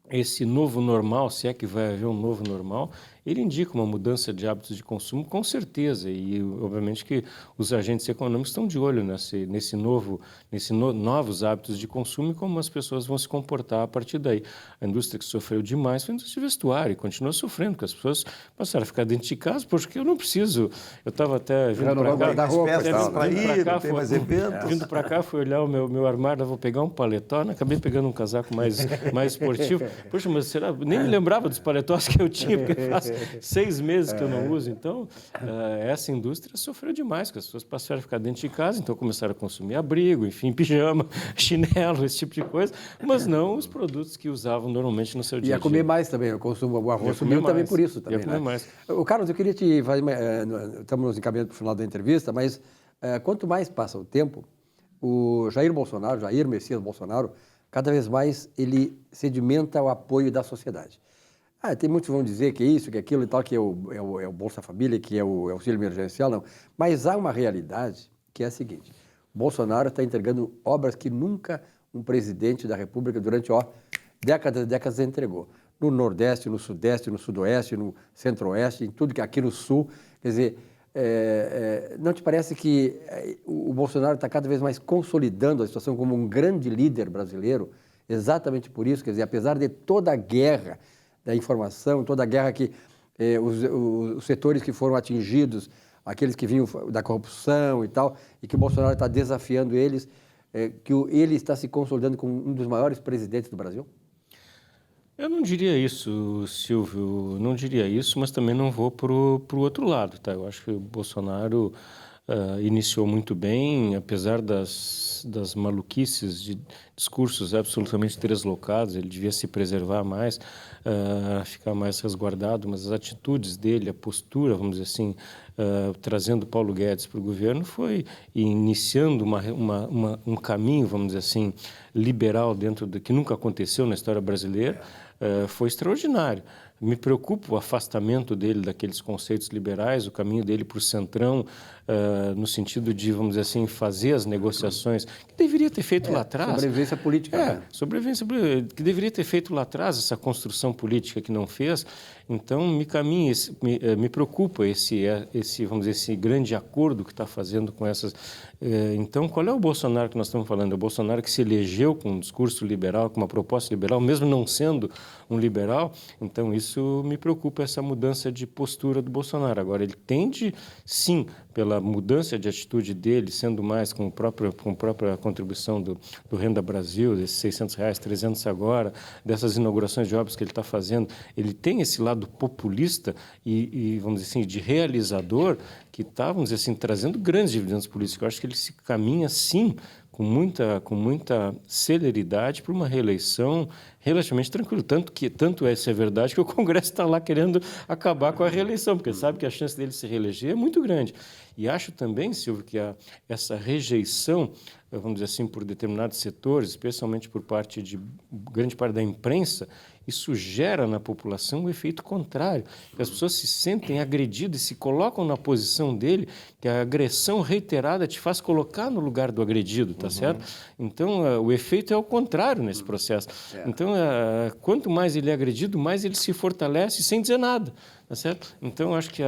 Speaker 8: esse novo normal, se é que vai haver um novo normal, ele indica uma mudança de hábitos de consumo, com certeza, e obviamente que os agentes econômicos estão de olho novos hábitos de consumo e como as pessoas vão se comportar a partir daí. A indústria que sofreu demais foi a indústria de vestuário, e continua sofrendo, porque as pessoas passaram a ficar dentro de casa, porque eu não preciso, eu estava até vindo para cá, fui olhar o meu armário, vou pegar um paletó, acabei pegando um casaco mais esportivo. Poxa, mas será? Nem me lembrava dos paletós que eu tinha, porque faz 6 meses que eu não uso. Então, essa indústria sofreu demais, porque as pessoas passaram a ficar dentro de casa, então começaram a consumir abrigo, enfim, pijama, chinelo, esse tipo de coisa, mas não os produtos que usavam normalmente no seu dia a dia.
Speaker 1: Ia comer mais também, o arroz subiu também por isso. Também,
Speaker 8: ia comer mais.
Speaker 1: Carlos, eu queria te fazer, estamos nos encaminhando para o final da entrevista, mas quanto mais passa o tempo, o Jair Messias Bolsonaro, cada vez mais ele sedimenta o apoio da sociedade. Tem muitos que vão dizer que é isso, que é aquilo e tal, que é o Bolsa Família, que é o auxílio emergencial, não. Mas há uma realidade que é a seguinte: Bolsonaro está entregando obras que nunca um presidente da República durante, décadas e décadas entregou. No Nordeste, no Sudeste, no Sudoeste, no Centro-Oeste, em tudo que aqui no Sul. Quer dizer, não te parece que o Bolsonaro está cada vez mais consolidando a situação como um grande líder brasileiro? Exatamente por isso, quer dizer, apesar de toda a guerra da informação, toda a guerra que os setores que foram atingidos, aqueles que vinham da corrupção e tal, e que o Bolsonaro está desafiando eles, que ele está se consolidando como um dos maiores presidentes do Brasil?
Speaker 8: Eu não diria isso, Silvio, não diria isso, mas também não vou para o outro lado, tá? Eu acho que o Bolsonaro iniciou muito bem, apesar das maluquices de discursos absolutamente deslocados, ele devia se preservar mais, ficar mais resguardado, mas as atitudes dele, a postura, vamos dizer assim, trazendo Paulo Guedes para o governo, foi iniciando um caminho, vamos dizer assim, liberal dentro do que nunca aconteceu na história brasileira, foi extraordinário. Me preocupa o afastamento dele daqueles conceitos liberais, o caminho dele para o centrão, no sentido de, vamos dizer assim, fazer as negociações que deveria ter feito lá atrás.
Speaker 1: Sobrevivência política. Né?
Speaker 8: Sobrevivência que deveria ter feito lá atrás, essa construção política que não fez. Então, me preocupa esse, vamos dizer, esse grande acordo que está fazendo com essas... Então, qual é o Bolsonaro que nós estamos falando? É o Bolsonaro que se elegeu com um discurso liberal, com uma proposta liberal, mesmo não sendo um liberal. Então, isso me preocupa, essa mudança de postura do Bolsonaro. Agora, ele tende, sim, pela mudança de atitude dele, sendo mais com a própria contribuição do Renda Brasil, desses R$600, 300 agora, dessas inaugurações de obras que ele está fazendo, ele tem esse lado populista e, vamos dizer assim, de realizador que está, vamos dizer assim, trazendo grandes dividendos políticos. Eu acho que ele se caminha, sim, com muita celeridade para uma reeleição relativamente tranquila. Tanto é verdade que o Congresso está lá querendo acabar com a reeleição, porque sabe que a chance dele se reeleger é muito grande. E acho também, Silvio, que essa rejeição, vamos dizer assim, por determinados setores, especialmente por parte de grande parte da imprensa, isso gera na população um efeito contrário. As pessoas se sentem agredidas e se colocam na posição dele, que a agressão reiterada te faz colocar no lugar do agredido, tá certo? Então, o efeito é o contrário nesse processo. Então, quanto mais ele é agredido, mais ele se fortalece sem dizer nada, tá certo? Então, acho que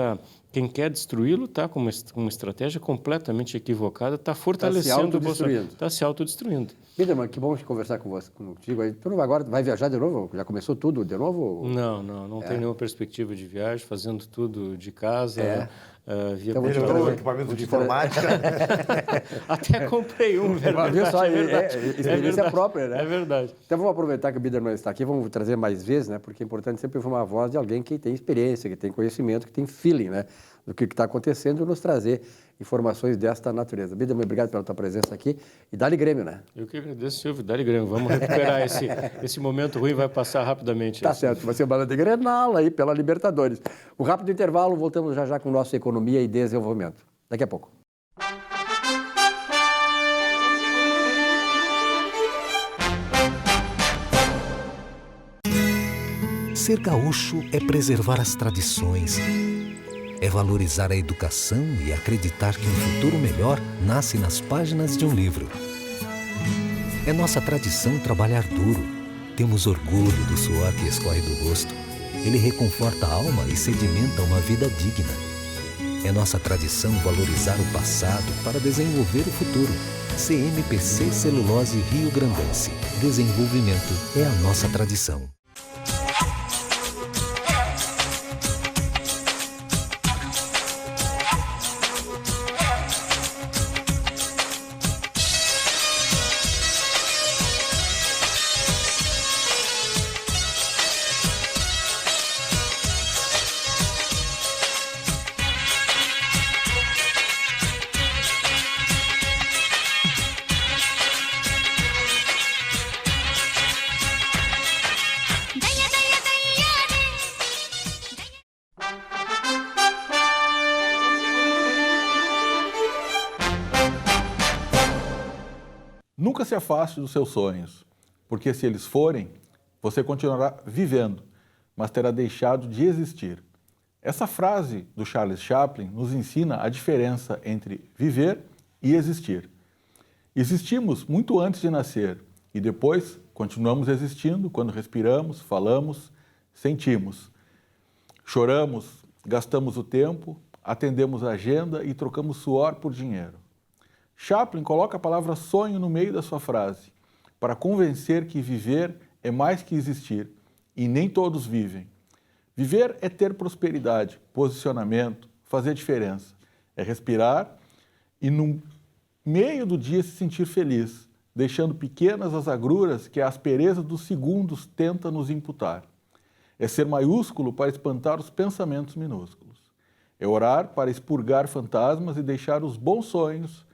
Speaker 8: quem quer destruí-lo está com uma estratégia completamente equivocada, está fortalecendo o Bolsonaro. Está se autodestruindo.
Speaker 1: Biderman, que bom conversar contigo. Tu agora vai viajar de novo? Já começou tudo de novo?
Speaker 8: Não tem nenhuma perspectiva de viagem, fazendo tudo de casa.
Speaker 2: Então, melhorou o equipamento de informática.
Speaker 8: Até comprei um, verdade.
Speaker 1: Viu só, experiência própria, né?
Speaker 8: É verdade.
Speaker 1: Então vamos aproveitar que o Biderman está aqui, vamos trazer mais vezes, né? Porque é importante sempre ouvir uma voz de alguém que tem experiência, que tem conhecimento, que tem feeling, né? Do que está acontecendo e nos trazer informações desta natureza. Biderman, obrigado pela tua presença aqui e dá-lhe Grêmio, né?
Speaker 8: Eu que agradeço, Silvio, dá-lhe Grêmio. Vamos recuperar esse momento ruim, vai passar rapidamente.
Speaker 1: Tá certo, vai ser bala de Grenal aí pela Libertadores. Um rápido intervalo, voltamos já com o nosso Economia e Desenvolvimento. Daqui a pouco.
Speaker 4: Ser gaúcho é preservar as tradições, é valorizar a educação e acreditar que um futuro melhor nasce nas páginas de um livro. É nossa tradição trabalhar duro. Temos orgulho do suor que escorre do rosto. Ele reconforta a alma e sedimenta uma vida digna. É nossa tradição valorizar o passado para desenvolver o futuro. CMPC Celulose Rio Grandense. Desenvolvimento é a nossa tradição.
Speaker 9: Nunca se afaste dos seus sonhos, porque se eles forem, você continuará vivendo, mas terá deixado de existir. Essa frase do Charles Chaplin nos ensina a diferença entre viver e existir. Existimos muito antes de nascer E depois continuamos existindo quando respiramos, falamos, sentimos. Choramos, gastamos o tempo, atendemos a agenda e trocamos suor por dinheiro. Chaplin coloca a palavra sonho no meio da sua frase, para convencer que viver é mais que existir, e nem todos vivem. Viver é ter prosperidade, posicionamento, fazer diferença. É respirar e no meio do dia se sentir feliz, deixando pequenas as agruras que a aspereza dos segundos tenta nos imputar. É ser maiúsculo para espantar os pensamentos minúsculos. É orar para expurgar fantasmas e deixar os bons sonhos,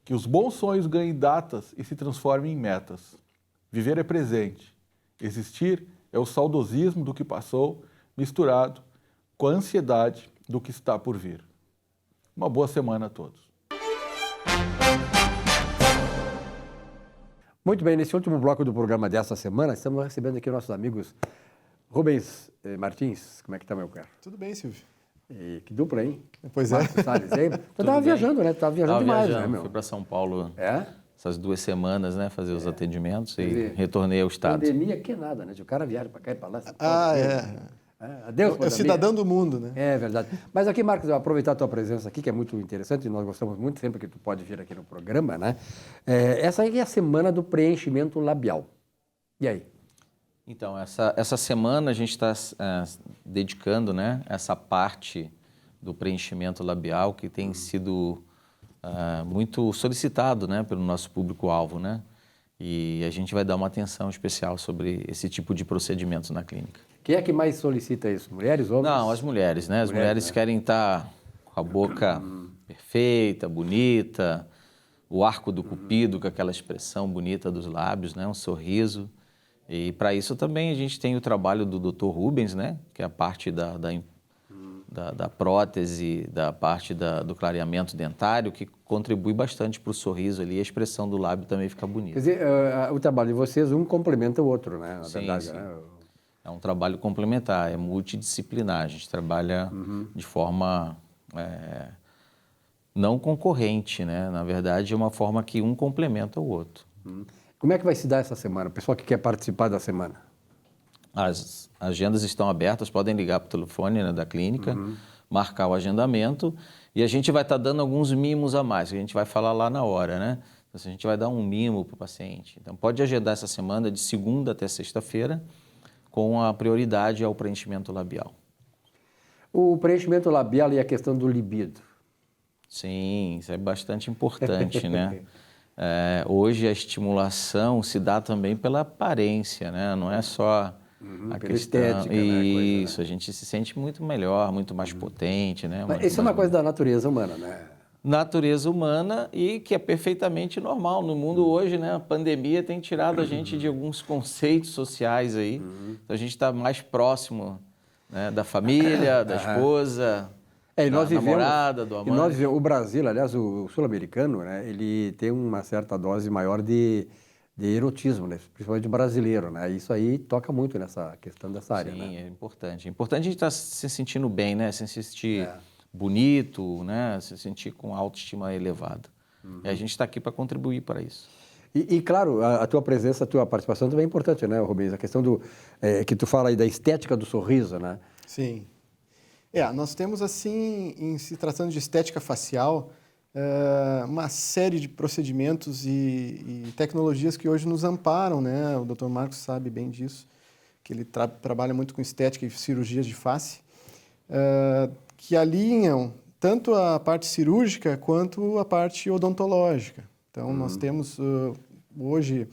Speaker 9: que os bons sonhos ganhem datas e se transformem em metas. Viver é presente. Existir é o saudosismo do que passou, misturado com a ansiedade do que está por vir. Uma boa semana a todos.
Speaker 1: Muito bem, nesse último bloco do programa dessa semana, estamos recebendo aqui nossos amigos Rubens Martins. Como é que tá, meu caro?
Speaker 10: Tudo bem, Silvio.
Speaker 1: E que dupla, hein?
Speaker 10: Pois
Speaker 1: Marcos Salles, hein? Tu tava viajando, né? Tu tava viajando demais, né, meu?
Speaker 11: Fui para São Paulo
Speaker 1: É?
Speaker 11: essas 2 semanas, né? Fazer os atendimentos e retornei ao estado.
Speaker 1: Pandemia que é nada, né? O cara viaja para cá e para lá. Adeus,
Speaker 10: É o
Speaker 1: pandemia.
Speaker 10: cidadão do mundo, né?
Speaker 1: É verdade. Mas aqui, Marcos, eu vou aproveitar a tua presença aqui, que é muito interessante, e nós gostamos muito sempre que tu pode vir aqui no programa, né? Essa aí é a semana do preenchimento labial. E aí?
Speaker 11: Então, essa semana a gente está dedicando, né, essa parte do preenchimento labial que tem sido muito solicitado, né, pelo nosso público-alvo, né? E a gente vai dar uma atenção especial sobre esse tipo de procedimentos na clínica.
Speaker 1: Quem é que mais solicita isso? Mulheres, homens?
Speaker 11: Não, as mulheres, né? As mulheres querem estar com a boca perfeita, bonita, o arco do cupido, com aquela expressão bonita dos lábios, né? Um sorriso. E para isso também a gente tem o trabalho do Dr. Rubens, né? Que é a parte da prótese, da parte do clareamento dentário, que contribui bastante para o sorriso ali, a expressão do lábio também fica bonita.
Speaker 1: Quer dizer, o trabalho de vocês, um complementa o outro, né? Na verdade,
Speaker 11: sim.
Speaker 1: né?
Speaker 11: É um trabalho complementar, é multidisciplinar. A gente trabalha de forma não concorrente, né? Na verdade, é uma forma que um complementa o outro.
Speaker 1: Como é que vai se dar essa semana? O pessoal que quer participar da semana?
Speaker 11: As agendas estão abertas, podem ligar para o telefone, né, da clínica, marcar o agendamento e a gente vai estar dando alguns mimos a mais, que a gente vai falar lá na hora, né? Então, a gente vai dar um mimo para o paciente. Então, pode agendar essa semana de segunda até sexta-feira, com a prioridade ao preenchimento labial.
Speaker 1: O preenchimento labial e a questão do libido.
Speaker 11: Sim, isso é bastante importante, né? Hoje a estimulação se dá também pela aparência, né? Não é só a
Speaker 1: pela
Speaker 11: questão...
Speaker 1: estética,
Speaker 11: Isso,
Speaker 1: né?
Speaker 11: A gente se sente muito melhor, muito mais potente, né?
Speaker 1: Mas isso é uma coisa da natureza humana, né?
Speaker 11: Natureza humana e que é perfeitamente normal. No mundo hoje, né, a pandemia tem tirado a gente de alguns conceitos sociais aí. Então a gente está mais próximo, né, da família, da esposa,
Speaker 1: E nós
Speaker 11: da namorada, do amante.
Speaker 1: O Brasil, aliás, o sul-americano, né, ele tem uma certa dose maior de erotismo, né, principalmente brasileiro, né? Isso aí toca muito nessa questão dessa área, né?
Speaker 11: Sim, é importante. É importante a gente estar se sentindo bem, né? Se sentir bonito, né? Se sentir com autoestima elevada. E a gente está aqui para contribuir para isso.
Speaker 1: E claro, a tua presença, a tua participação também é importante, né, Rubens? A questão que tu fala aí da estética do sorriso, né?
Speaker 10: Sim. Nós temos, assim, em se tratando de estética facial, uma série de procedimentos e tecnologias que hoje nos amparam, né? O Dr. Marcos sabe bem disso, que ele trabalha muito com estética e cirurgias de face, que alinham tanto a parte cirúrgica quanto a parte odontológica. Então, nós temos hoje,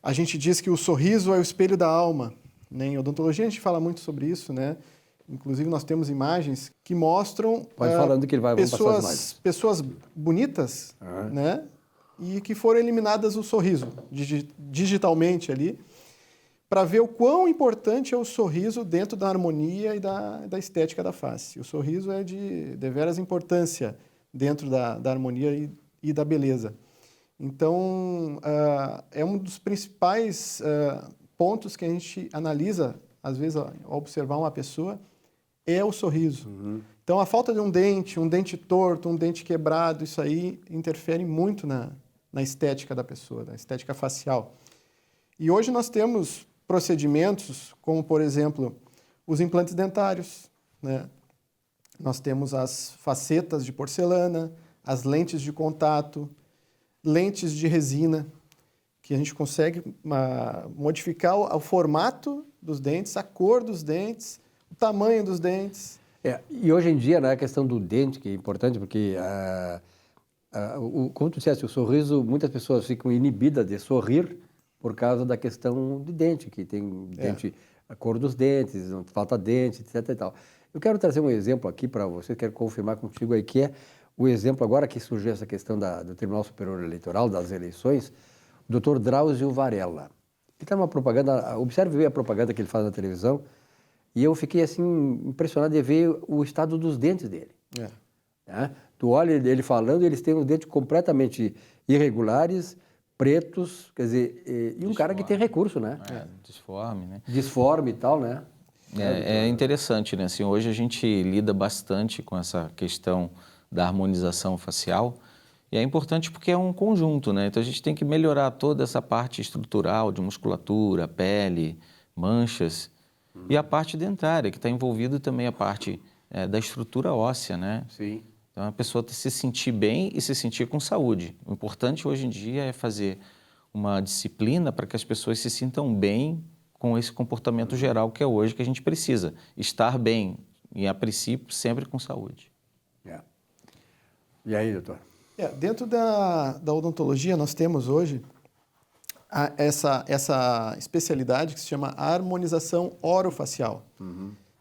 Speaker 10: a gente diz que o sorriso é o espelho da alma, né? Em odontologia a gente fala muito sobre isso, né? Inclusive, nós temos imagens que mostram pessoas bonitas, né? E que foram eliminadas o sorriso digitalmente ali, para ver o quão importante é o sorriso dentro da harmonia e da estética da face. O sorriso é de deveras importância dentro da harmonia e da beleza. Então, é um dos principais pontos que a gente analisa, às vezes, ao observar uma pessoa, é o sorriso. Então, a falta de um dente torto, um dente quebrado, isso aí interfere muito na estética da pessoa, na estética facial. E hoje nós temos procedimentos como, por exemplo, os implantes dentários, né? Nós temos as facetas de porcelana, as lentes de contato, lentes de resina, que a gente consegue modificar o formato dos dentes, a cor dos dentes, o tamanho dos dentes.
Speaker 1: E hoje em dia, né, a questão do dente, que é importante, porque, como tu disseste, o sorriso, muitas pessoas ficam inibidas de sorrir por causa da questão de dente, que tem dente, a cor dos dentes, não falta dente, etc. e tal. Eu quero trazer um exemplo aqui para você, quero confirmar contigo aí, que é o exemplo agora que surgiu essa questão do Tribunal Superior Eleitoral, das eleições, o Dr. Drauzio Varela. Ele está numa propaganda, observe a propaganda que ele faz na televisão, e eu fiquei assim impressionado de ver o estado dos dentes dele. Né? Tu olha ele falando, eles têm os dentes completamente irregulares, pretos, quer dizer, e um cara que tem recurso, né?
Speaker 11: Disforme, né?
Speaker 1: Disforme e tal, né?
Speaker 11: É interessante, né? Assim, hoje a gente lida bastante com essa questão da harmonização facial, e é importante porque é um conjunto, né? Então a gente tem que melhorar toda essa parte estrutural de musculatura, pele, manchas, e a parte dentária, que está envolvida também a parte da estrutura óssea, né?
Speaker 1: Sim.
Speaker 11: Então a pessoa se sentir bem e se sentir com saúde. O importante hoje em dia é fazer uma disciplina para que as pessoas se sintam bem com esse comportamento geral que é hoje que a gente precisa. Estar bem e, a princípio, sempre com saúde.
Speaker 1: E aí, doutor?
Speaker 10: Dentro da odontologia, nós temos hoje essa especialidade que se chama harmonização orofacial.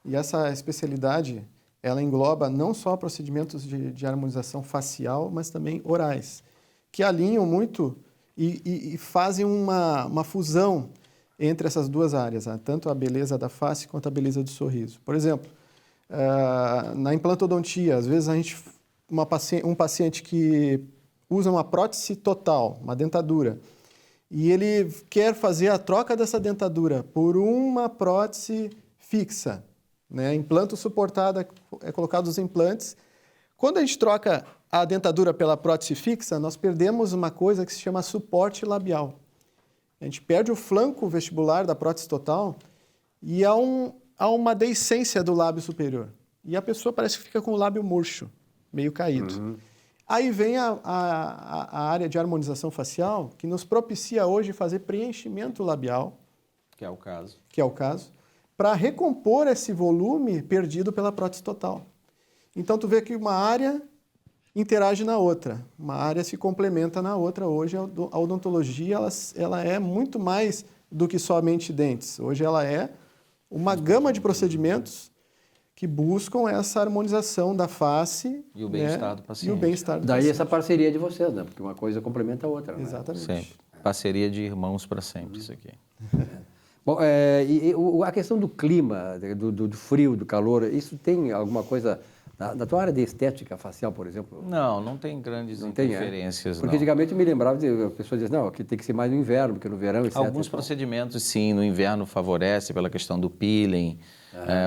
Speaker 10: E essa especialidade, ela engloba não só procedimentos de harmonização facial, mas também orais, que alinham muito e fazem uma fusão entre essas duas áreas, tanto a beleza da face quanto a beleza do sorriso. Por exemplo, na implantodontia, às vezes um paciente que usa uma prótese total, uma dentadura, e ele quer fazer a troca dessa dentadura por uma prótese fixa, né? Implanto suportado, é colocado os implantes. Quando a gente troca a dentadura pela prótese fixa, nós perdemos uma coisa que se chama suporte labial. A gente perde o flanco vestibular da prótese total e há uma deiscência do lábio superior. E a pessoa parece que fica com o lábio murcho, meio caído. Aí vem a área de harmonização facial, que nos propicia hoje fazer preenchimento labial.
Speaker 11: Que é o caso.
Speaker 10: Que é o caso. Para recompor esse volume perdido pela prótese total. Então, tu vê que uma área interage na outra, uma área se complementa na outra. Hoje, a odontologia ela é muito mais do que somente dentes. Hoje, ela é uma gama de procedimentos que buscam essa harmonização da face
Speaker 11: e o bem-estar do paciente.
Speaker 10: E o bem-estar do
Speaker 1: Daí
Speaker 10: paciente.
Speaker 1: essa parceria de vocês, né? Porque uma coisa complementa a outra. Né?
Speaker 10: Exatamente.
Speaker 11: Sempre. Parceria de irmãos para sempre, isso aqui.
Speaker 1: Bom, a questão do clima, do frio, do calor, isso tem alguma coisa na tua área de estética facial, por exemplo?
Speaker 11: Não tem grandes interferências.
Speaker 1: Porque antigamente eu me lembrava de a pessoa dizer, não, aqui tem que ser mais no inverno, porque no verão, etc.
Speaker 11: Alguns procedimentos, sim, no inverno favorece pela questão do peeling.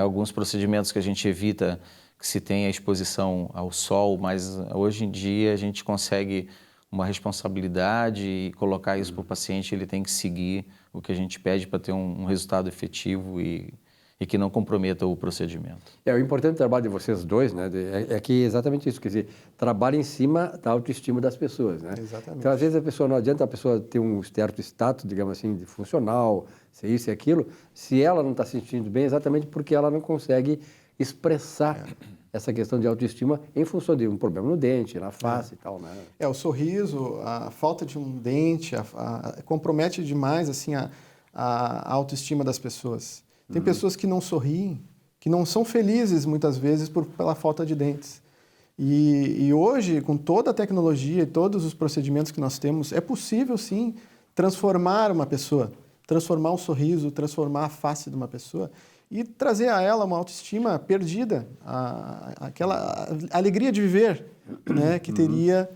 Speaker 11: Alguns procedimentos que a gente evita que se tenha exposição ao sol, mas hoje em dia a gente consegue uma responsabilidade e colocar isso para o paciente, ele tem que seguir o que a gente pede para ter um resultado efetivo e que não comprometa o procedimento.
Speaker 1: O importante trabalho de vocês dois, né, é que exatamente isso, quer dizer, trabalha em cima da autoestima das pessoas, né?
Speaker 10: Exatamente.
Speaker 1: Então, às vezes, não adianta a pessoa ter um certo status, digamos assim, de funcional, ser isso e aquilo, se ela não está se sentindo bem, exatamente porque ela não consegue expressar essa questão de autoestima em função de um problema no dente, na face e tal, né?
Speaker 10: O sorriso, a falta de um dente, compromete demais, assim, a autoestima das pessoas. Tem pessoas que não sorriem, que não são felizes muitas vezes pela falta de dentes. E hoje, com toda a tecnologia e todos os procedimentos que nós temos, é possível sim transformar uma pessoa, transformar um sorriso, transformar a face de uma pessoa e trazer a ela uma autoestima perdida, aquela alegria de viver, né, que teria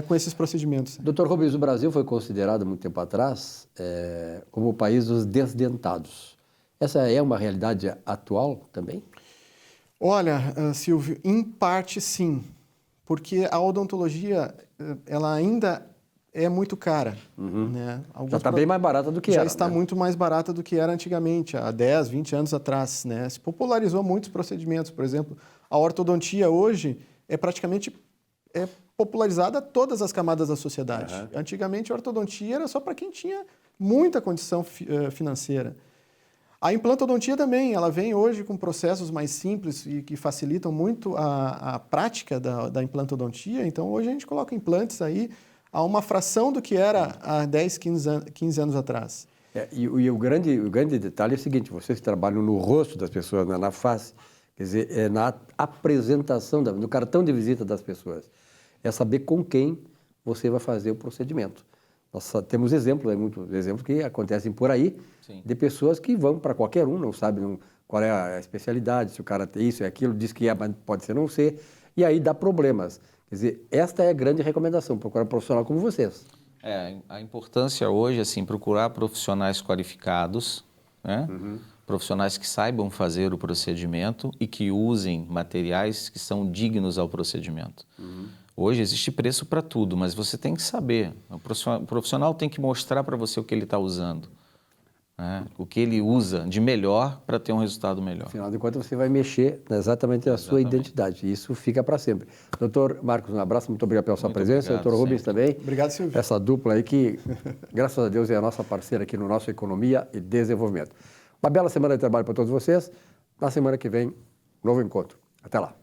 Speaker 10: com esses procedimentos.
Speaker 1: Dr. Rubens, o Brasil foi considerado, muito tempo atrás, como o país dos desdentados. Essa é uma realidade atual também?
Speaker 10: Olha, Silvio, em parte sim, porque a odontologia ela ainda é muito cara. Né?
Speaker 1: Já está bem mais barata do que
Speaker 10: já
Speaker 1: era.
Speaker 10: Já está muito mais barata do que era antigamente, há 10, 20 anos atrás. Né? Se popularizou muitos procedimentos. Por exemplo, a ortodontia hoje é praticamente popularizada a todas as camadas da sociedade. Antigamente, a ortodontia era só para quem tinha muita condição financeira. A implantodontia também, ela vem hoje com processos mais simples e que facilitam muito a prática da implantodontia. Então, hoje a gente coloca implantes aí a uma fração do que era há 10, 15 anos atrás.
Speaker 1: E o grande detalhe é o seguinte, vocês trabalham no rosto das pessoas, na face, quer dizer, na apresentação, no cartão de visita das pessoas. É saber com quem você vai fazer o procedimento. Nós temos muitos exemplos que acontecem por aí, sim, de pessoas que vão para qualquer um, não sabem qual é a especialidade, se o cara tem isso, é aquilo, diz que mas pode ser não ser, e aí dá problemas. Quer dizer, esta é a grande recomendação, procurar um profissional como vocês.
Speaker 11: A importância hoje, assim, procurar profissionais qualificados, né? Profissionais que saibam fazer o procedimento e que usem materiais que são dignos ao procedimento. Hoje existe preço para tudo, mas você tem que saber. O profissional tem que mostrar para você o que ele está usando, né? O que ele usa de melhor para ter um resultado melhor.
Speaker 1: Afinal de contas, você vai mexer exatamente na sua identidade. E isso fica para sempre. Doutor Marcos, um abraço, muito obrigado pela sua presença. Doutor Rubens também.
Speaker 10: Obrigado, Silvio.
Speaker 1: Essa dupla aí que, graças a Deus, é a nossa parceira aqui no nosso Economia e Desenvolvimento. Uma bela semana de trabalho para todos vocês. Na semana que vem, novo encontro. Até lá.